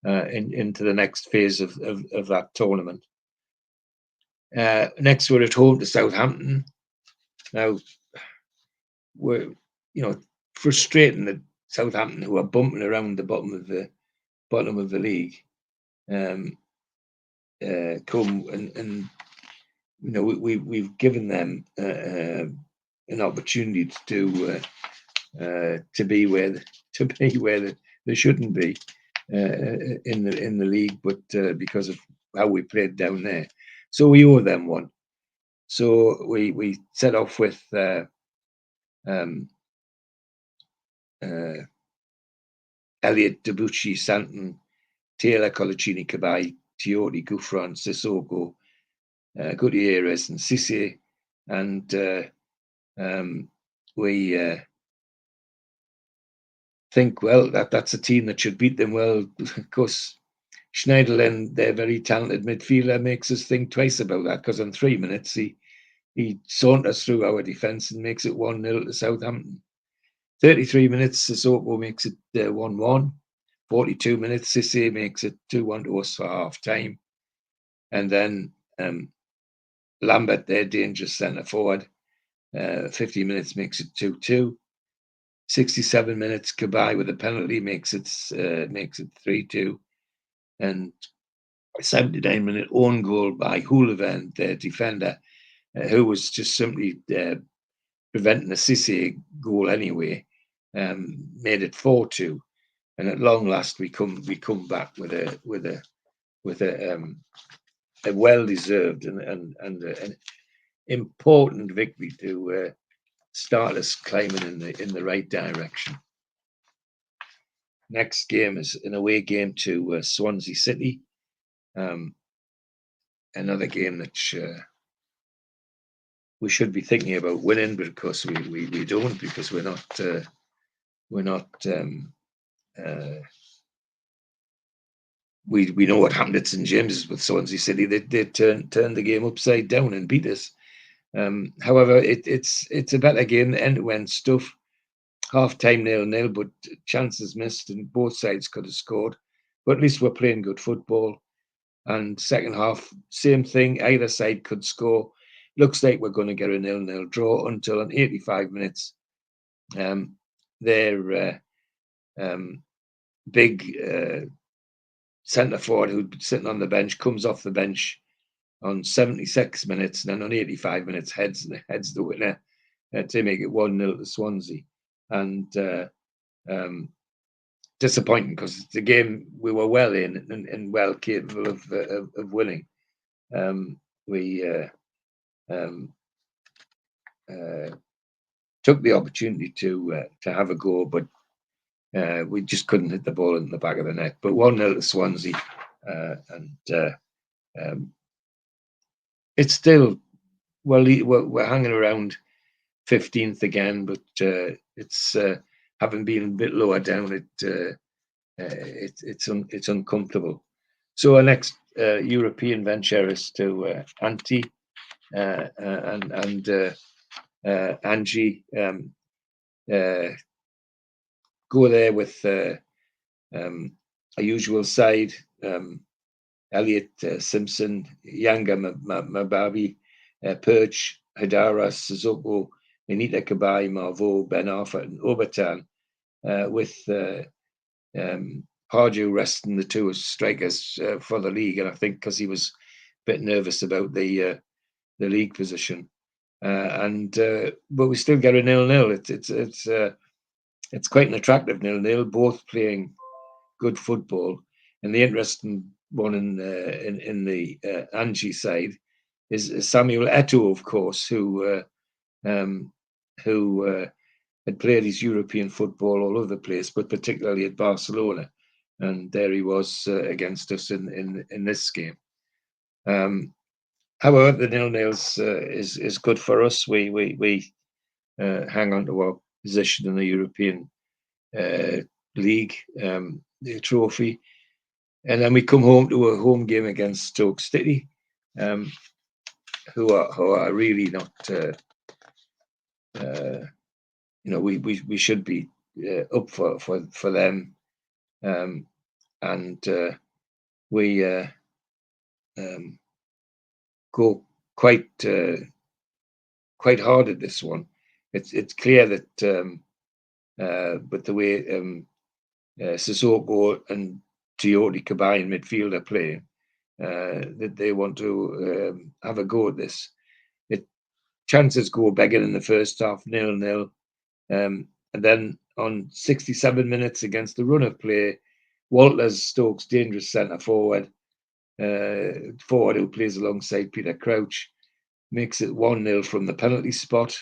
into the next phase of that tournament. Next, we're at home to Southampton. Now, we're frustrating that Southampton, who are bumping around the bottom of the league, come and we've given them an opportunity to be where they shouldn't be in the league, but because of how we played down there, so we owe them one. So we set off with Elliott, Debuchy, Santon, Taylor, Colaccini, Cabai, Tiote, Gouffran, Sissoko, Gutierrez, and Cissé, and we think, well, that's a team that should beat them. Well, of course, Schneiderlin, their very talented midfielder, makes us think twice about that, because in 3 minutes he saunters through our defence and makes it 1-0 to Southampton. 33 minutes, Sissoko makes it 1-1. 42 minutes, Cissé makes it 2-1 to us for half time. And then Lambert, their dangerous centre forward, 50 minutes makes it 2-2. 67 minutes, Cabai with a penalty makes it 3-2. And 79-minute own goal by Houlevin, their defender, who was just simply preventing a Cisse goal anyway, made it 4-2. And at long last, we come back with a well-deserved and an important victory to start us climbing in the right direction. Next game is an away game to Swansea City. Another game that we should be thinking about winning, but of course we don't, because we're not we know what happened at St James's with Swansea City. They turned the game upside down and beat us. However, it's a better game, end-to-end stuff. Half time 0-0, but chances missed, and both sides could have scored. But at least we're playing good football. And second half, same thing. Either side could score. Looks like we're going to get a 0-0 draw until in 85 minutes. Their big centre forward who'd been sitting on the bench comes off the bench on 76 minutes, and then on 85 minutes heads the winner to make it 1-0 to Swansea. And disappointing, because the game we were well in and well capable of winning. We took the opportunity to have a go, but we just couldn't hit the ball in the back of the net. But 1-0 to Swansea, and it's still, well, we're hanging around 15th again, but it's having been a bit lower down, it's uncomfortable. So our next European venture is to Antti and Angie. Go there with a usual side: Elliot, Simpson, Yanga, Mababi, Perch, Hadara, Sissoko, Benita Kabai, Marvo, Ben Arfa, and Obertan, with Pardew resting the two strikers for the league, and I think because he was a bit nervous about the league position. But we still get a 0-0. It's quite an attractive 0-0. Both playing good football, and the interesting one in the Angie side is Samuel Eto'o, of course, who had played his European football all over the place, but particularly at Barcelona, and there he was against us in this game. However, the 0-0 is good for us. We hang on to our position in the European league, the trophy, and then we come home to a home game against Stoke City, who are really not. We should be up for them, and we go quite hard at this one. It's clear that with the way Sissoko and Tiote Kabai in midfield are playing, that they want to have a go at this. Chances go begging in the first half, 0-0. And then on 67 minutes against the run of play, Walters, Stokes' dangerous centre forward who plays alongside Peter Crouch, makes it 1-0 from the penalty spot.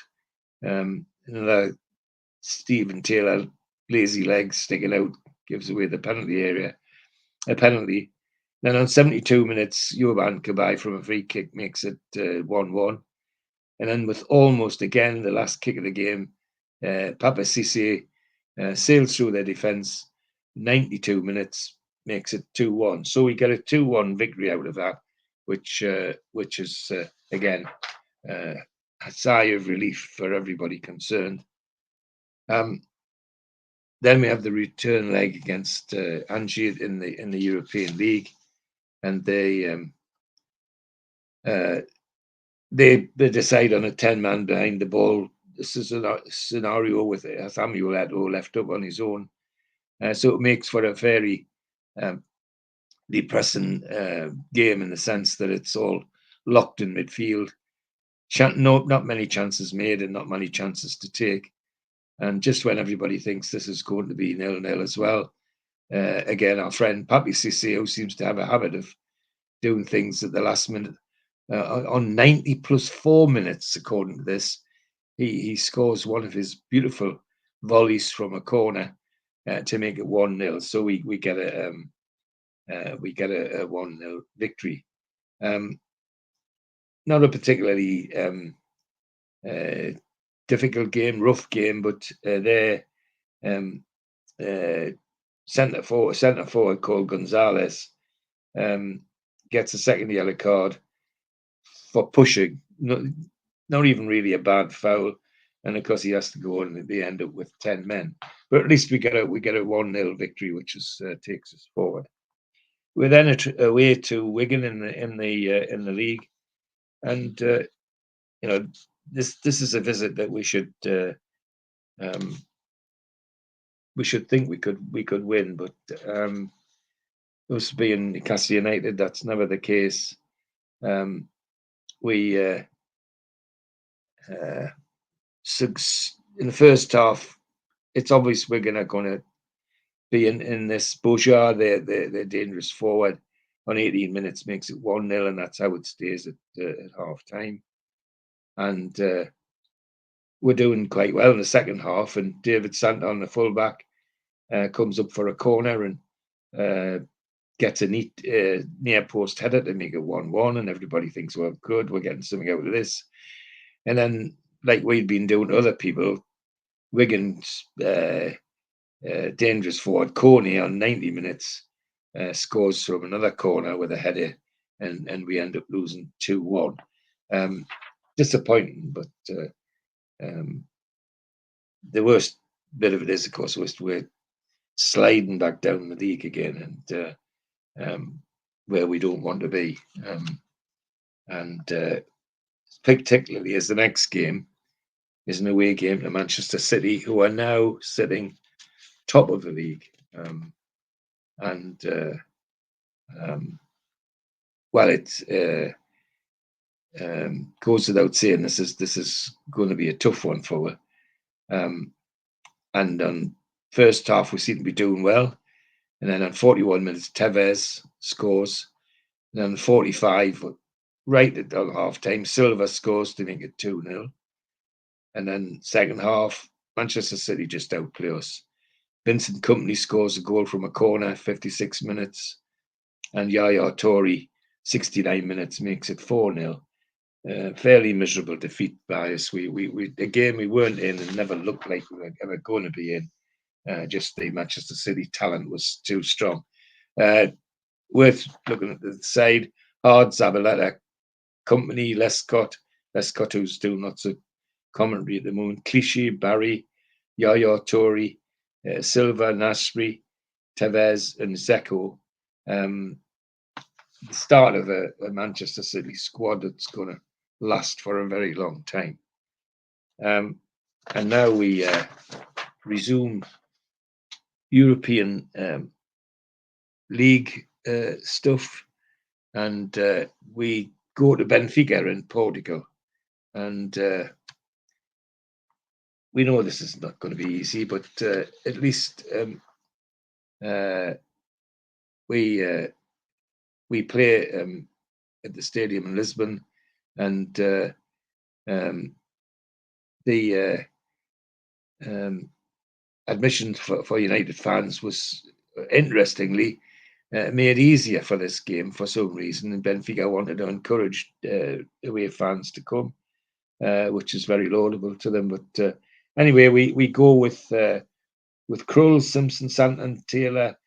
Another Stephen Taylor, lazy legs sticking out, gives away the penalty. Then on 72 minutes, Jovan Kabai from a free kick makes it 1-1. And then with almost again the last kick of the game, Papa Cisse sails through their defence. 92 minutes makes it 2-1. So we get a 2-1 victory out of that, which is again a sigh of relief for everybody concerned. Then we have the return leg against Angie in the European League, and they decide on a 10-man behind the ball. This is a scenario with Samuel Eto'o left up on his own, so it makes for a very depressing game in the sense that it's all locked in midfield. not many chances made and not many chances to take. And just when everybody thinks this is going to be 0-0 as well, again, our friend Papi Cissé seems to have a habit of doing things at the last minute. On 90 plus 4 minutes, according to this, he scores one of his beautiful volleys from a corner to make it 1-0. So we get a 1-0 victory. Not a particularly difficult game, rough game, but their centre forward called Gonzalez gets a second yellow card for pushing. Not even really a bad foul, and of course he has to go on, and they end up with 10 men. But at least we get a 1-0 victory, which takes us forward. We're then away to Wigan in the league, and this is a visit that we should think we could win, but us being Newcastle United, that's never the case. We in the first half, it's obvious we're going to be in this. Bourgeois, they're dangerous forward. On 18 minutes makes it 1-0, and that's how it stays at half time. And we're doing quite well in the second half. And David Santon, the fullback, comes up for a corner and gets a neat near post header to make it 1-1. And everybody thinks, well, good, we're getting something out of this. And then, like we'd been doing to other people, Wigan's dangerous forward Coney on 90 minutes scores from another corner with a header, and we end up losing 2-1. Disappointing, but the worst bit of it is, of course, we're sliding back down the league again, and where we don't want to be. And particularly as the next game is an away game to Manchester City, who are now sitting top of the league. Well, it goes without saying this is going to be a tough one for her. And on first half we seem to be doing well, and then on 41 minutes Tevez scores, and then 45, right at half time, Silva scores to make it 2-0, and then second half Manchester City just outplay us. Vincent Kompany scores a goal from a corner, 56 minutes, and Yaya Toure, 69 minutes, makes it 4-0. Fairly miserable defeat by us. We a game we weren't in and never looked like we were ever going to be in. Just the Manchester City talent was too strong. Worth looking at the side. Hard, Zabaleta, Kompany, Lescott, who's still not so commentary at the moment. Clichy, Barry, Yaya Toure, Silva, Nasri, Tevez, and Zeko. The start of a Manchester City squad that's going to last for a very long time. And now we resume European League stuff, and we go to Benfica in Portugal. And we know this is not going to be easy, but at least we play at the stadium in Lisbon, and the admission for United fans was interestingly made easier for this game for some reason, and Benfica wanted to encourage away fans to come, which is very laudable to them. But anyway, we go with Krull, Simpson, Santon, Taylor,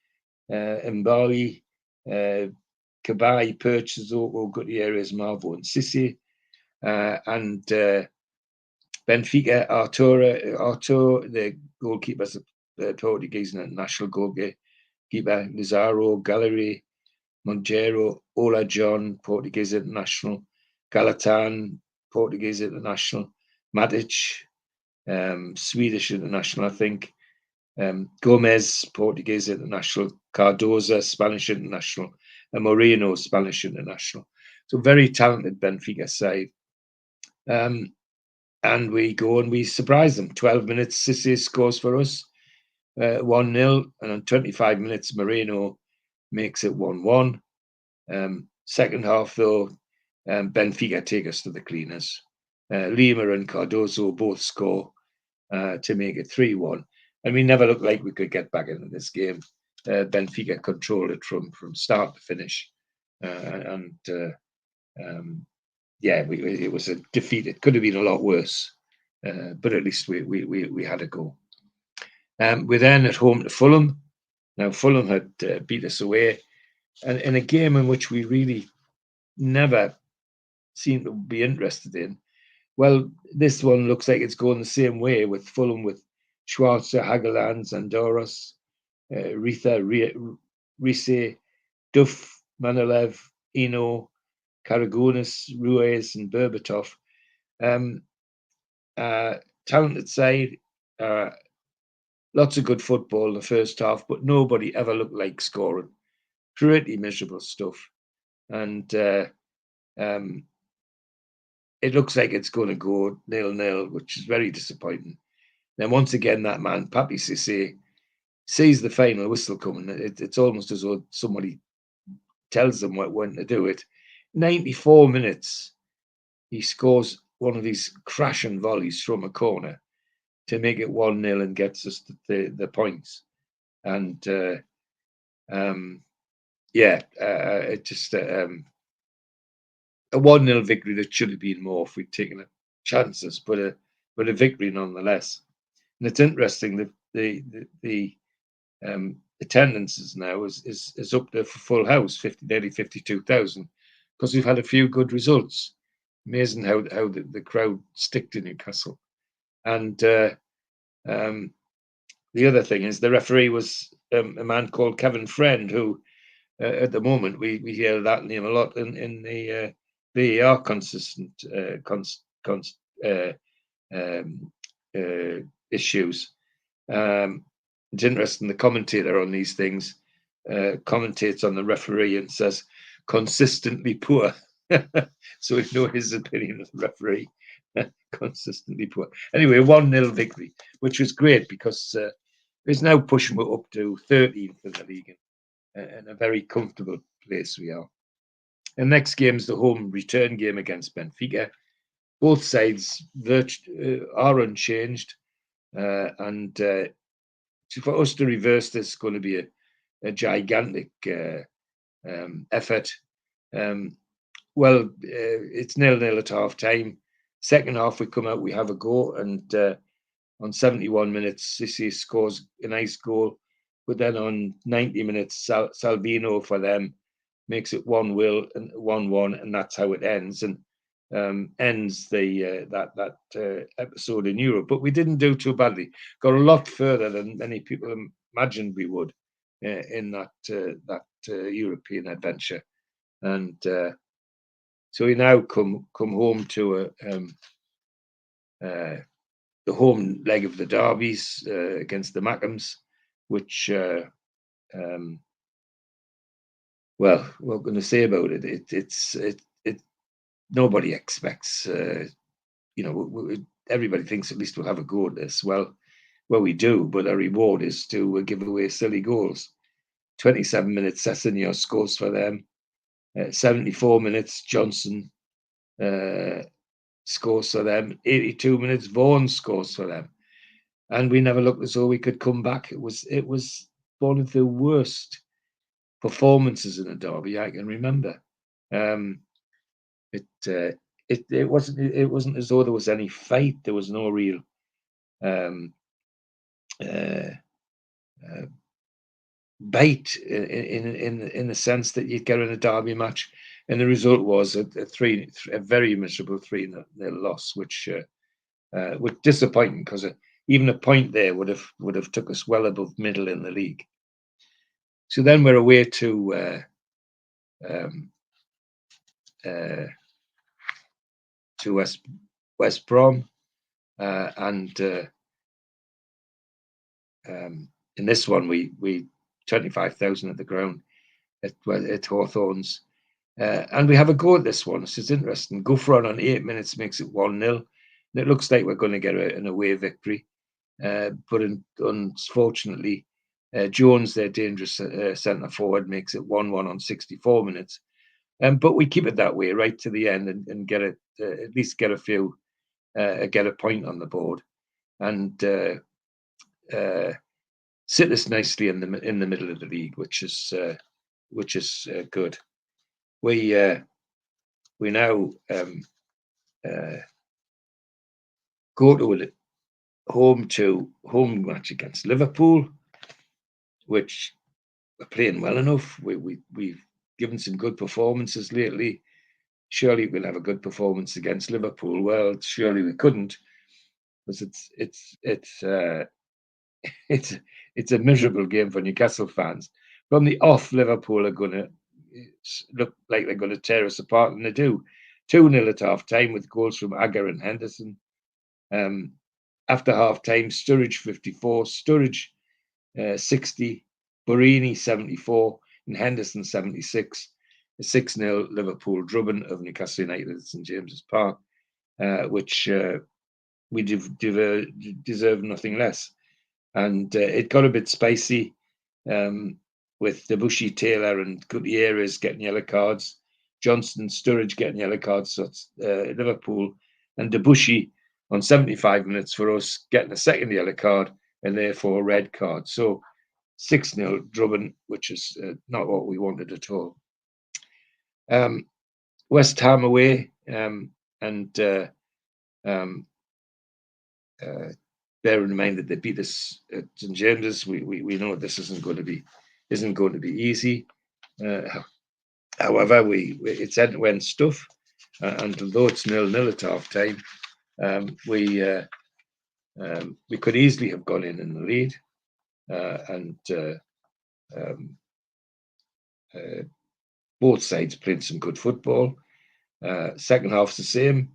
Mbali, Cabai, Purchase, Gutierrez, Marvo, and Sissi, and Benfica, Artur, the goalkeepers, Portuguese national goalkeeper, Lizarro, Gallery, Monteiro, Ola John, Portuguese international, Galatan, Portuguese international, Matic, Swedish international, I think, Gomez, Portuguese international, Cardoza, Spanish international, and Moreno, Spanish international. So very talented Benfica side. And we go and we surprise them. 12 minutes, Cissé scores for us, 1-0. And on 25 minutes, Moreno makes it 1-1. Second half, though, Benfica take us to the cleaners. Lima and Cardoso both score to make it 3-1. And we never looked like we could get back into this game. Benfica controlled it from start to finish. It was a defeat. It could have been a lot worse, but at least we had a go. We're then at home to Fulham. Now, Fulham had beat us away, and in a game in which we really never seemed to be interested in. Well, this one looks like it's going the same way with Fulham, with Schwarzer, Hagelands, Andoros, Ritha, Rise, Duff, Manolev, Eno, Karagunis, Ruiz, and Berbatov. Talented side, lots of good football in the first half, but nobody ever looked like scoring. Pretty miserable stuff. And it looks like it's going to go 0-0, which is very disappointing. Then once again, that man, Papi Cissé, sees the final whistle coming. It's almost as though somebody tells them when to do it. 94 minutes, he scores one of these crashing volleys from a corner to make it 1-0 and gets us the points. And it just a 1-0 victory that should have been more if we'd taken chances, but a victory nonetheless. And it's interesting that the attendances now is up there for full house, nearly 52,000, because we've had a few good results. Amazing how the crowd stick to Newcastle. And the other thing is the referee was a man called Kevin Friend, who at the moment we hear that name a lot in the VAR issues. It's interesting, the commentator on these things commentates on the referee and says consistently poor. So we know his opinion of the referee. Consistently poor. Anyway, 1-0 victory, which was great because it's now pushing up to 13th in the league, and a very comfortable place we are. The next game is the home return game against Benfica. Both sides are unchanged, and for us to reverse this is going to be a gigantic effort. It's 0-0 at half time. Second half, we come out, we have a go, and on 71 minutes, Cissé scores a nice goal. But then on 90 minutes, Salvino for them makes it 1-1, and that's how it ends, and ends that episode in Europe. But we didn't do too badly. Got a lot further than many people imagined we would in that European adventure, and so we now come home to the home leg of the derbies against the Mackhams, which what can I say about it? Nobody expects, everybody thinks at least we'll have a go at this. Well, we do, but our reward is to give away silly goals. 27 minutes, Sessegnon scores for them. 74 minutes, Johnson scores for them. 82 minutes, Vaughan scores for them. And we never looked as though we could come back. It was one of the worst performances in a derby I can remember. It wasn't as though there was any fight. There was no real bite in the sense that you'd get in a derby match, and the result was a very miserable 3-0 loss, which was disappointing because even a point there would have took us well above middle in the league. So then we're away to West Brom, and in this one we 25,000 at the ground at Hawthorns. And we have a go at this one. So it's interesting. Gouffron on 8 minutes makes it 1-0. And it looks like we're going to get an away victory. But unfortunately, Jones, their dangerous centre forward, makes it 1-1 on 64 minutes. But we keep it that way right to the end and get it, at least get a few, get a point on the board, and sit us nicely in the middle of the league, which is good. We now go to a home match against Liverpool, which we're playing well enough. We've given some good performances lately. Surely we'll have a good performance against Liverpool. Well, surely we couldn't, because it's a miserable game for Newcastle fans. From the off, Liverpool are going to look like they're going to tear us apart, and they do. 2-0 at half time with goals from Agger and Henderson. After half time, Sturridge 54, Sturridge 60, Borini 74, and Henderson 76. A 6-0 Liverpool drubbing of Newcastle United at St James's Park, which we deserve nothing less. And it got a bit spicy with Debussy, Taylor, and Gutierrez getting yellow cards. Johnston, Sturridge getting yellow cards. So it's Liverpool and Debussy on 75 minutes for us getting a second yellow card and therefore a red card. So 6-0 drubbing, which is not what we wanted at all. West Ham away, and bearing in mind that they beat us at St James's, we know this isn't going to be easy. However, it's end-to-end stuff, and although it's 0-0 at half time, we could easily have gone in the lead, and both sides played some good football. Second half's the same,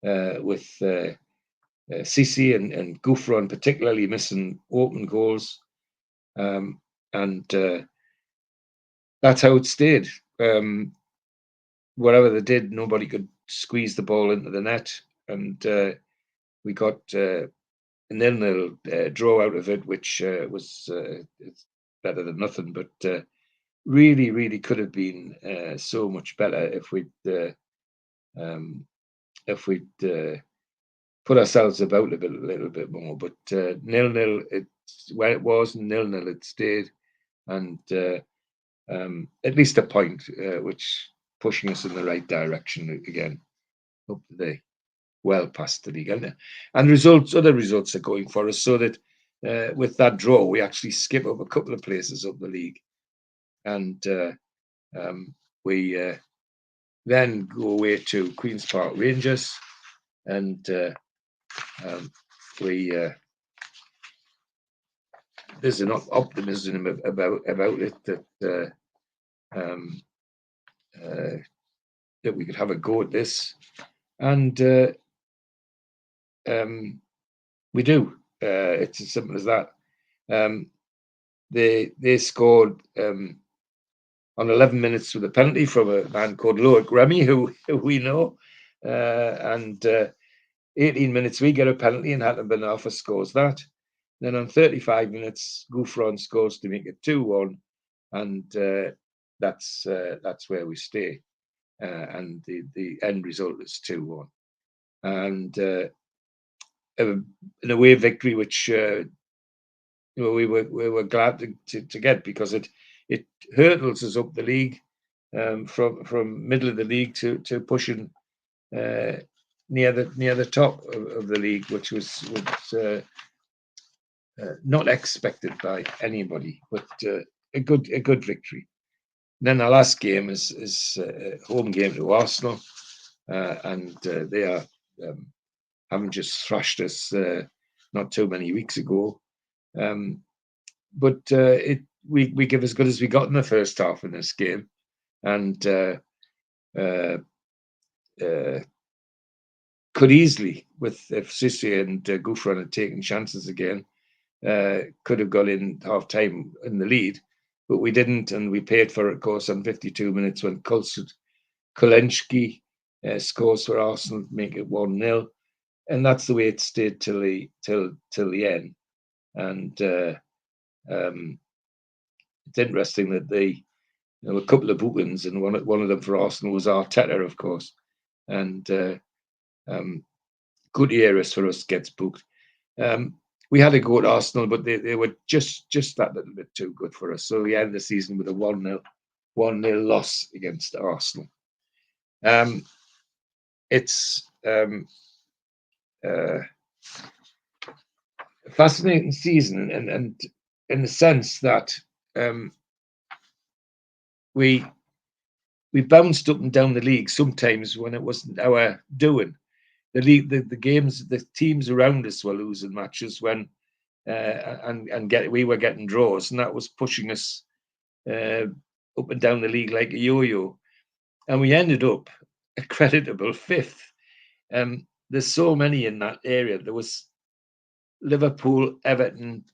with Sisi and Gouffron particularly missing open goals, and that's how it stayed. Whatever they did, nobody could squeeze the ball into the net, and we got a 0-0 draw out of it, which was it's better than nothing, but really, really could have been so much better if we'd put ourselves about a little bit more. But 0-0, it's where it was, 0-0 it stayed, and at least a point, which pushing us in the right direction again. Up today, well past the league, and other results are going for us, so that with that draw, we actually skip up a couple of places up the league, and we then go away to Queen's Park Rangers, and there's enough optimism about it that that we could have a go at this, and we do. It's as simple as that. They scored on 11 minutes with a penalty from a man called Loic Remy, who we know, and 18 minutes we get a penalty, and Hatton Ben Arfa scores that. Then on 35 minutes, Gouffron scores to make it 2-1, and that's where we stay. And the end result is 2-1, and an away victory, which we were glad to get, because it hurdles us up the league, from middle of the league to pushing near the top of the league, which was not expected by anybody, but a good victory. Then our last game is a home game to Arsenal, and they are haven't just thrashed us not too many weeks ago, but we give as good as we got in the first half in this game, and could easily, if Sisi and Gouffron had taken chances again, could have got in half time in the lead, but we didn't, and we paid for it, of course, on 52 minutes when Kulsud Kolenski scores for Arsenal, make it 1-0, and that's the way it stayed till the end. And it's interesting that there were a couple of bookings, and one of them for Arsenal was Arteta, of course, and good areas for us gets booked. We had to go to Arsenal, but they were just that little bit too good for us. So we ended the season with a 1-0 loss against Arsenal. It's a fascinating season, and in the sense that we bounced up and down the league sometimes when it wasn't our doing. The league, the games, the teams around us were losing matches when we were getting draws, and that was pushing us up and down the league like a yo-yo. And we ended up a creditable 5th. There's so many in that area. There was Liverpool, Everton,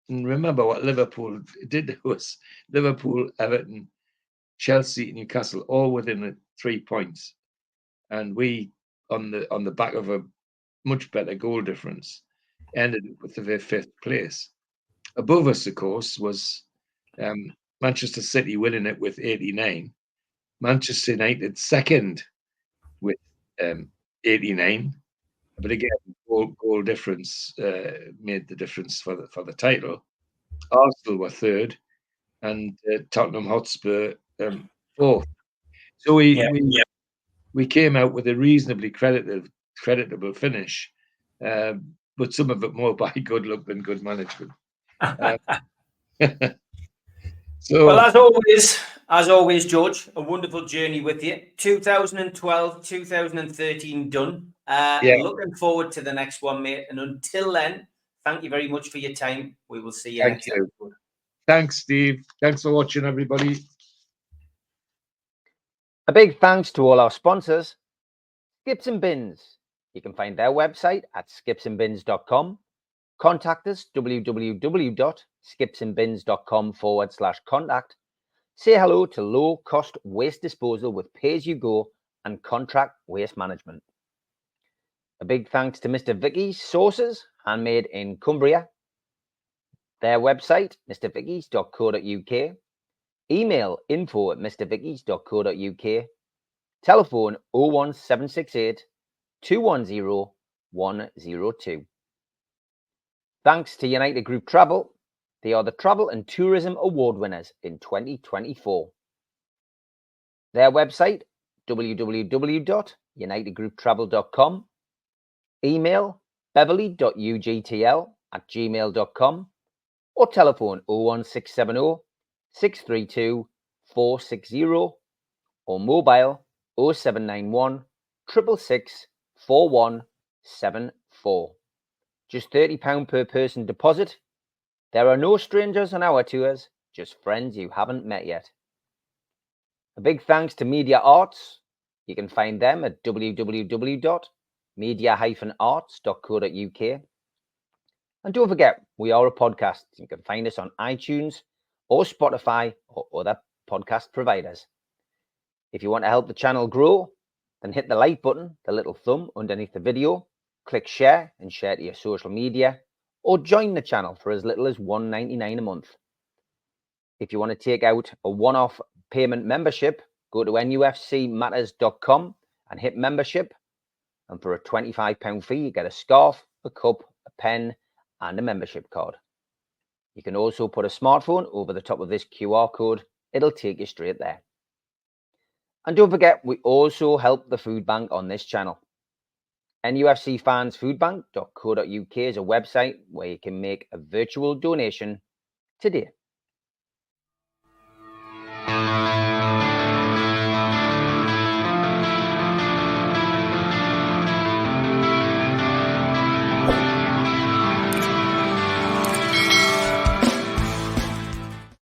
and remember what Liverpool did to us. Liverpool, Everton, Chelsea, Newcastle, all within 3 points, and we, on the back of a much better goal difference, ended up with the 5th place. Above us, of course, was Manchester City winning it with 89, Manchester United second with 89, but again, goal difference made the difference for the title. Arsenal were third, and Tottenham Hotspur 4th. So we came out with a reasonably creditable finish, but some of it more by good luck than good management. So, well, as always, George, a wonderful journey with you. 2012, 2013 done. Looking forward to the next one, mate. And until then, thank you very much for your time. We will see you next episode. Thanks, Steve. Thanks for watching, everybody. A big thanks to all our sponsors, Skips and Bins. You can find their website at skipsandbins.com. Contact us, www.skipsandbins.com/contact. Say hello to low-cost waste disposal with pay-as-you-go and contract waste management. A big thanks to Mr. Vicky's Sauces, handmade in Cumbria. Their website, mrvickies.co.uk. Email info@mrvickies.co.uk. Telephone 01768 210 102. Thanks to United Group Travel. They are the Travel and Tourism Award winners in 2024. Their website, www.unitedgrouptravel.com. Email beverly.ugtl@gmail.com or telephone 01670 632 460 or mobile 0791 666 4174. Just £30 per person deposit. There are no strangers on our tours, just friends you haven't met yet. A big thanks to Media Arts. You can find them at www.media-arts.co.uk. And don't forget, we are a podcast. You can find us on iTunes or Spotify or other podcast providers. If you want to help the channel grow, then hit the like button, the little thumb underneath the video, click share and share to your social media, or join the channel for as little as $1.99 a month. If you want to take out a one-off payment membership, go to nufcmatters.com and hit membership. And for a £25 fee, you get a scarf, a cup, a pen, and a membership card. You can also put a smartphone over the top of this QR code. It'll take you straight there. And don't forget, we also help the food bank on this channel. NUFCfansfoodbank.co.uk is a website where you can make a virtual donation today.